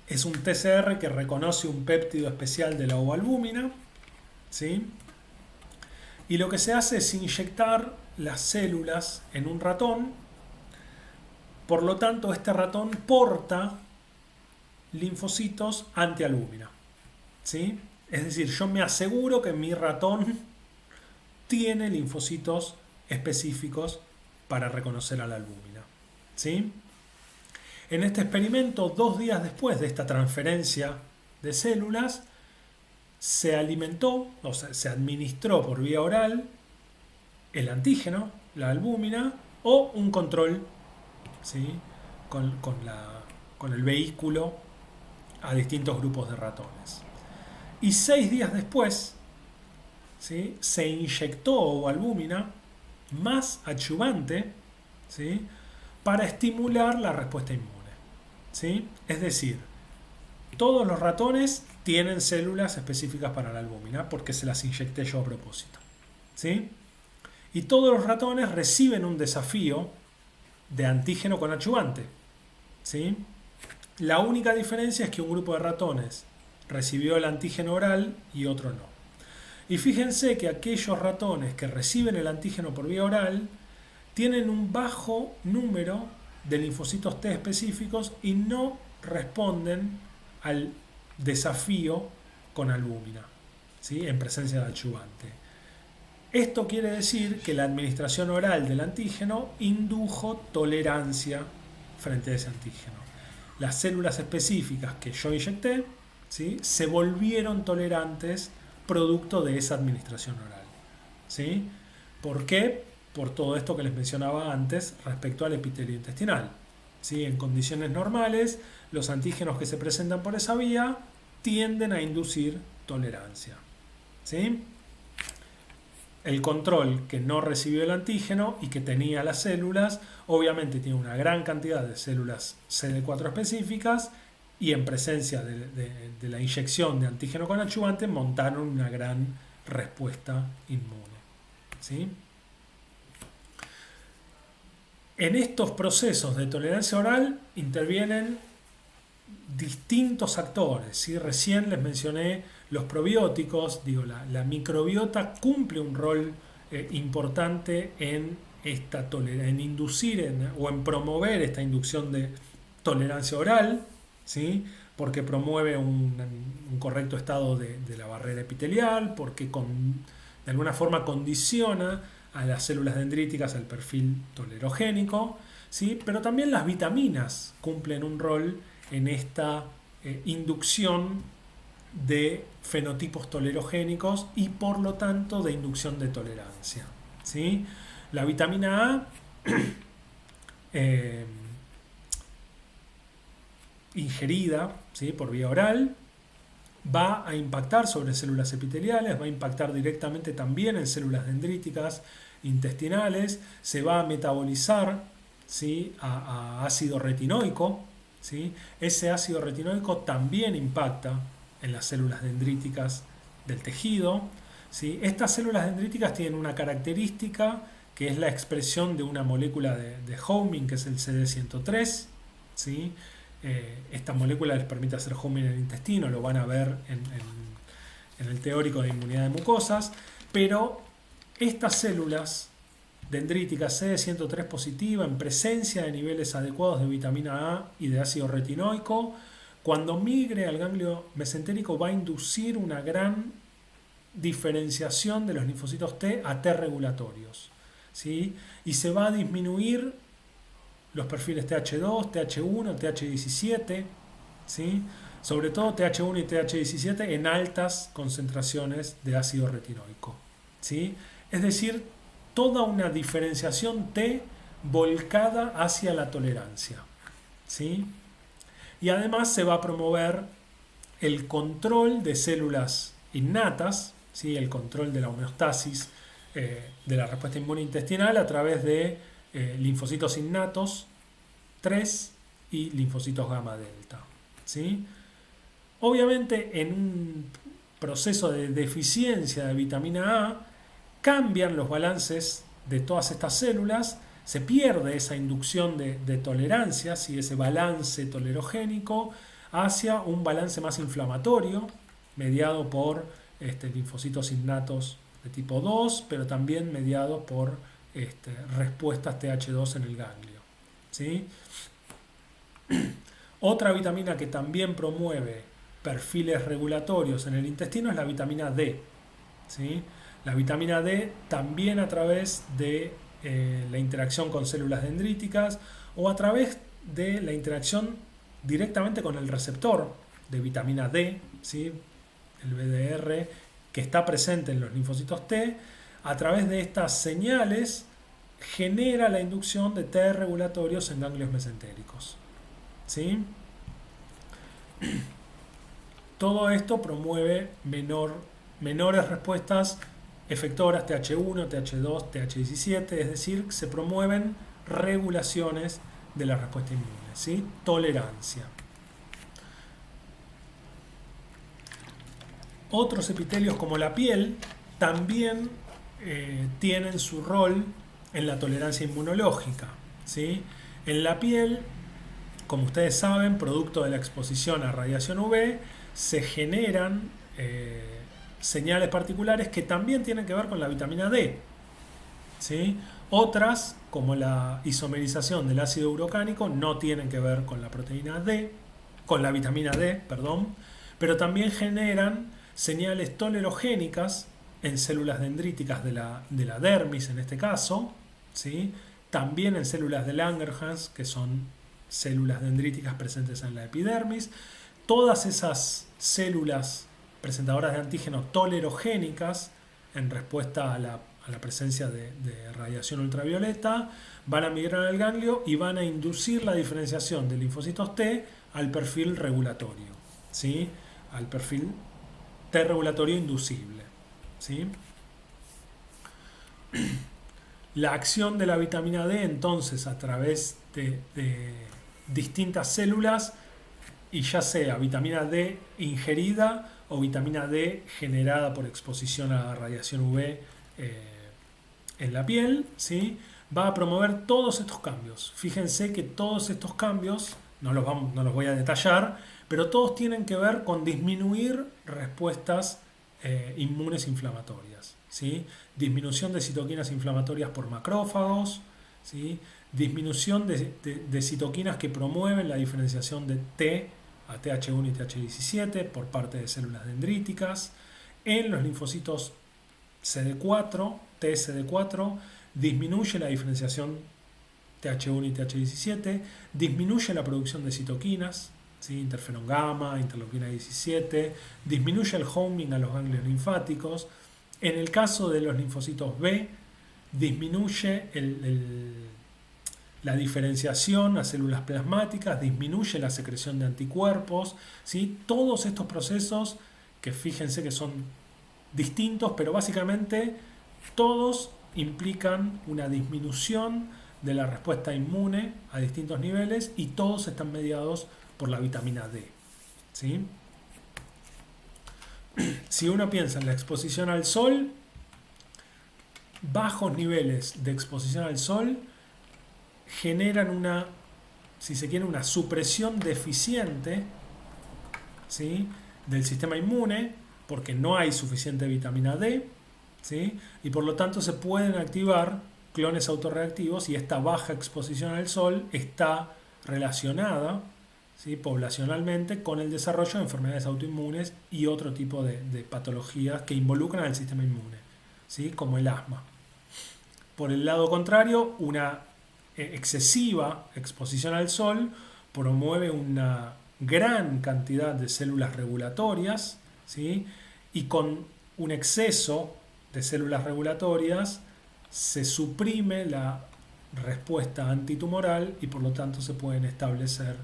Es un TCR que reconoce un péptido especial de la ovalbúmina, ¿sí? Y lo que se hace es inyectar las células en un ratón. Por lo tanto, este ratón porta linfocitos antialbúmina, ¿sí? Es decir, yo me aseguro que mi ratón tiene linfocitos específicos para reconocer a la albúmina, ¿sí? En este experimento, 2 días después de esta transferencia de células, se alimentó, o sea, se administró por vía oral el antígeno, la albúmina, o un control, ¿sí? con el vehículo a distintos grupos de ratones. Y 6 días después, ¿sí? Se inyectó ovalbúmina más adyuvante, ¿sí? para estimular la respuesta inmune. ¿Sí? Es decir, todos los ratones tienen células específicas para la albúmina porque se las inyecté yo a propósito. ¿Sí? Y todos los ratones reciben un desafío de antígeno con adyuvante. ¿Sí? La única diferencia es que un grupo de ratones recibió el antígeno oral y otro no. Y fíjense que aquellos ratones que reciben el antígeno por vía oral tienen un bajo número de linfocitos T específicos y no responden al desafío con albúmina, ¿sí? En presencia de adyuvante. Esto quiere decir que la administración oral del antígeno indujo tolerancia frente a ese antígeno. Las células específicas que yo inyecté, ¿sí?, se volvieron tolerantes producto de esa administración oral. ¿Sí? ¿Por qué? Por todo esto que les mencionaba antes respecto al epitelio intestinal. ¿Sí? En condiciones normales, los antígenos que se presentan por esa vía tienden a inducir tolerancia. ¿Sí? El control que no recibió el antígeno y que tenía las células, obviamente tiene una gran cantidad de células CD4 específicas y en presencia de la inyección de antígeno con adyuvante montaron una gran respuesta inmune. ¿Sí? En estos procesos de tolerancia oral intervienen distintos actores. ¿Sí? Recién les mencioné los probióticos. La microbiota cumple un rol importante en inducir o en promover esta inducción de tolerancia oral, ¿sí? Porque promueve un correcto estado de la barrera epitelial, porque de alguna forma condiciona a las células dendríticas al perfil tolerogénico, ¿sí? Pero también las vitaminas cumplen un rol en esta inducción de fenotipos tolerogénicos y por lo tanto de inducción de tolerancia. ¿Sí? La vitamina A ingerida, ¿sí?, por vía oral va a impactar sobre células epiteliales, va a impactar directamente también en células dendríticas intestinales, se va a metabolizar, ¿sí?, a ácido retinoico, ¿sí? Ese ácido retinoico también impacta en las células dendríticas del tejido, ¿sí? Estas células dendríticas tienen una característica que es la expresión de una molécula de homing, que es el CD103, ¿sí? Esta molécula les permite hacer homing en el intestino, lo van a ver en el teórico de inmunidad de mucosas, pero estas células dendríticas CD103 positiva en presencia de niveles adecuados de vitamina A y de ácido retinoico, cuando migre al ganglio mesentérico va a inducir una gran diferenciación de los linfocitos T a T regulatorios, ¿sí? Y se va a disminuir los perfiles TH2, TH1, TH17, ¿sí? Sobre todo TH1 y TH17 en altas concentraciones de ácido retinoico, ¿sí? Es decir, toda una diferenciación T volcada hacia la tolerancia, ¿sí? Y además se va a promover el control de células innatas, ¿sí?, el control de la homeostasis de la respuesta inmune intestinal a través de linfocitos innatos 3 y linfocitos gamma delta, ¿sí? Obviamente en un proceso de deficiencia de vitamina A cambian los balances de todas estas células, se pierde esa inducción de tolerancia, ¿sí?, ese balance tolerogénico hacia un balance más inflamatorio mediado por linfocitos innatos de tipo 2, pero también mediado por respuestas TH2 en el ganglio, ¿sí? Otra vitamina que también promueve perfiles regulatorios en el intestino es la vitamina D, ¿sí? La vitamina D también a través de la interacción con células dendríticas o a través de la interacción directamente con el receptor de vitamina D, ¿sí?, el BDR, que está presente en los linfocitos T, a través de estas señales genera la inducción de T regulatorios en ganglios mesentéricos, ¿sí? Todo esto promueve menores respuestas efectoras TH1, TH2, TH17, es decir, se promueven regulaciones de la respuesta inmune, ¿sí? Tolerancia. Otros epitelios como la piel también tienen su rol en la tolerancia inmunológica, ¿sí? En la piel, como ustedes saben, producto de la exposición a radiación UV, se generan señales particulares que también tienen que ver con la vitamina D, ¿sí? Otras, como la isomerización del ácido urocánico, no tienen que ver con la proteína D, con la vitamina D, perdón, pero también generan señales tolerogénicas en células dendríticas de la dermis en este caso, ¿sí? También en células de Langerhans, que son células dendríticas presentes en la epidermis. Todas esas células presentadoras de antígeno tolerogénicas en respuesta a la presencia de radiación ultravioleta van a migrar al ganglio y van a inducir la diferenciación de linfocitos T al perfil regulatorio, ¿sí? Al perfil T regulatorio inducible, ¿sí? La acción de la vitamina D entonces a través de distintas células, y ya sea vitamina D ingerida o vitamina D generada por exposición a radiación UV en la piel, ¿sí? Va a promover todos estos cambios. Fíjense que todos estos cambios, no los voy a detallar, pero todos tienen que ver con disminuir respuestas inmunes inflamatorias, ¿sí? Disminución de citoquinas inflamatorias por macrófagos, ¿sí? Disminución de citoquinas que promueven la diferenciación de T a Th1 y Th17 por parte de células dendríticas. En los linfocitos CD4, TSD4, disminuye la diferenciación Th1 y Th17, disminuye la producción de citoquinas, ¿sí? Interferón gamma, interleuquina 17, disminuye el homing a los ganglios linfáticos. En el caso de los linfocitos B, disminuye la diferenciación a células plasmáticas, disminuye la secreción de anticuerpos, ¿sí? Todos estos procesos que fíjense que son distintos, pero básicamente todos implican una disminución de la respuesta inmune a distintos niveles y todos están mediados por la vitamina D, ¿sí? Si uno piensa en la exposición al sol, bajos niveles de exposición al sol generan una, si se quiere, una supresión deficiente, ¿sí? Del sistema inmune, porque no hay suficiente vitamina D, ¿sí? Y por lo tanto se pueden activar clones autorreactivos y esta baja exposición al sol está relacionada, ¿sí? Poblacionalmente con el desarrollo de enfermedades autoinmunes y otro tipo de patologías que involucran al sistema inmune, ¿sí? Como el asma. Por el lado contrario, una excesiva exposición al sol promueve una gran cantidad de células regulatorias, ¿sí? Y con un exceso de células regulatorias se suprime la respuesta antitumoral y por lo tanto se pueden establecer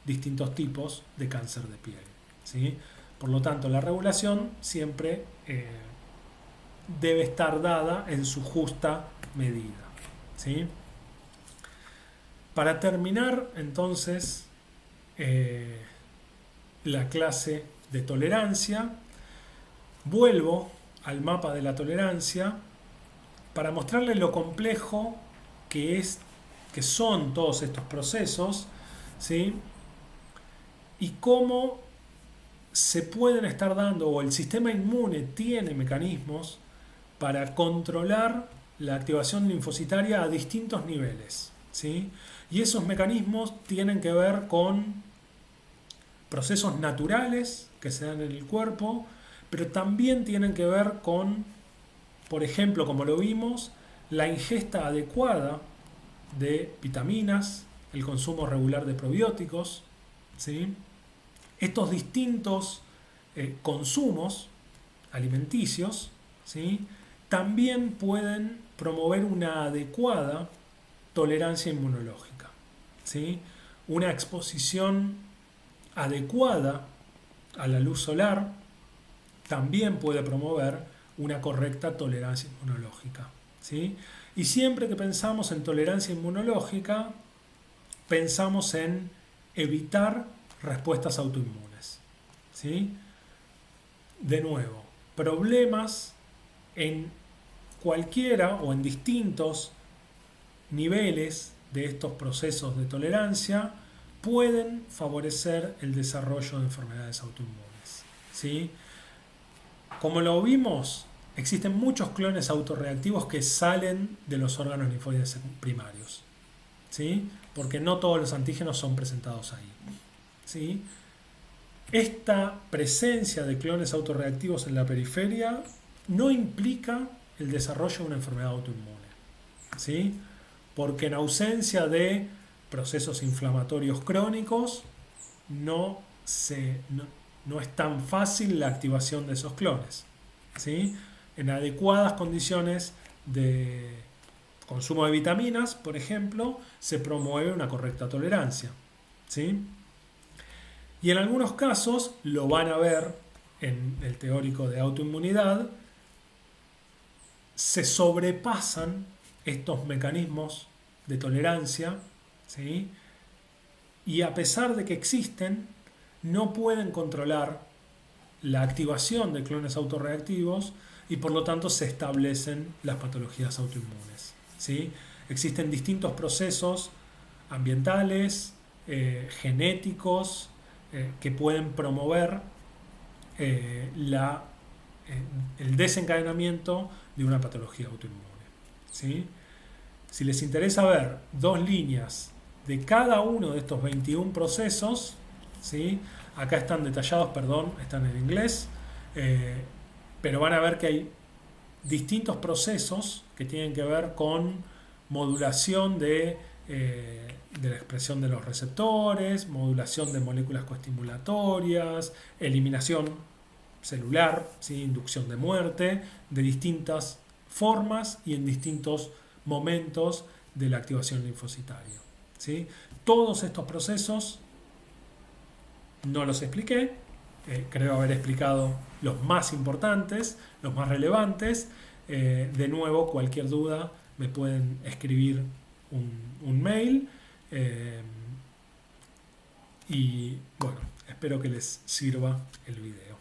distintos tipos de cáncer de piel, ¿sí? Por lo tanto, la regulación siempre debe estar dada en su justa medida, ¿sí? Para terminar, entonces, la clase de tolerancia, vuelvo al mapa de la tolerancia para mostrarles lo complejo que son todos estos procesos, ¿sí? Y cómo se pueden estar dando, o el sistema inmune tiene mecanismos para controlar la activación linfocitaria a distintos niveles, ¿sí? Y esos mecanismos tienen que ver con procesos naturales que se dan en el cuerpo, pero también tienen que ver con, por ejemplo, como lo vimos, la ingesta adecuada de vitaminas, el consumo regular de probióticos, ¿sí? Estos distintos consumos alimenticios, ¿sí? También pueden promover una adecuada tolerancia inmunológica, ¿sí? Una exposición adecuada a la luz solar también puede promover una correcta tolerancia inmunológica, ¿sí? Y siempre que pensamos en tolerancia inmunológica, pensamos en evitar respuestas autoinmunes. ¿Sí? De nuevo, problemas en cualquiera o en distintos niveles de estos procesos de tolerancia pueden favorecer el desarrollo de enfermedades autoinmunes. ¿Sí? Como lo vimos, existen muchos clones autorreactivos que salen de los órganos linfoides primarios. ¿Sí? Porque no todos los antígenos son presentados ahí. ¿Sí? Esta presencia de clones autorreactivos en la periferia no implica el desarrollo de una enfermedad autoinmune. ¿Sí? Porque en ausencia de procesos inflamatorios crónicos no es tan fácil la activación de esos clones. ¿Sí? En adecuadas condiciones de consumo de vitaminas, por ejemplo, se promueve una correcta tolerancia. ¿Sí? Y en algunos casos, lo van a ver en el teórico de autoinmunidad, se sobrepasan estos mecanismos de tolerancia, ¿sí? Y a pesar de que existen, no pueden controlar la activación de clones autorreactivos y por lo tanto se establecen las patologías autoinmunes. ¿Sí? Existen distintos procesos ambientales, genéticos, que pueden promover el desencadenamiento de una patología autoinmune. ¿Sí? Si les interesa ver dos líneas de cada uno de estos 21 procesos, ¿sí? Acá están detallados, perdón, están en inglés, pero van a ver que hay distintos procesos que tienen que ver con modulación de la expresión de los receptores, modulación de moléculas coestimulatorias, eliminación celular, ¿sí? Inducción de muerte, de distintas formas y en distintos momentos de la activación linfocitaria. ¿Sí? Todos estos procesos no los expliqué, creo haber explicado los más importantes, los más relevantes. De nuevo, cualquier duda me pueden escribir un mail y bueno, espero que les sirva el video.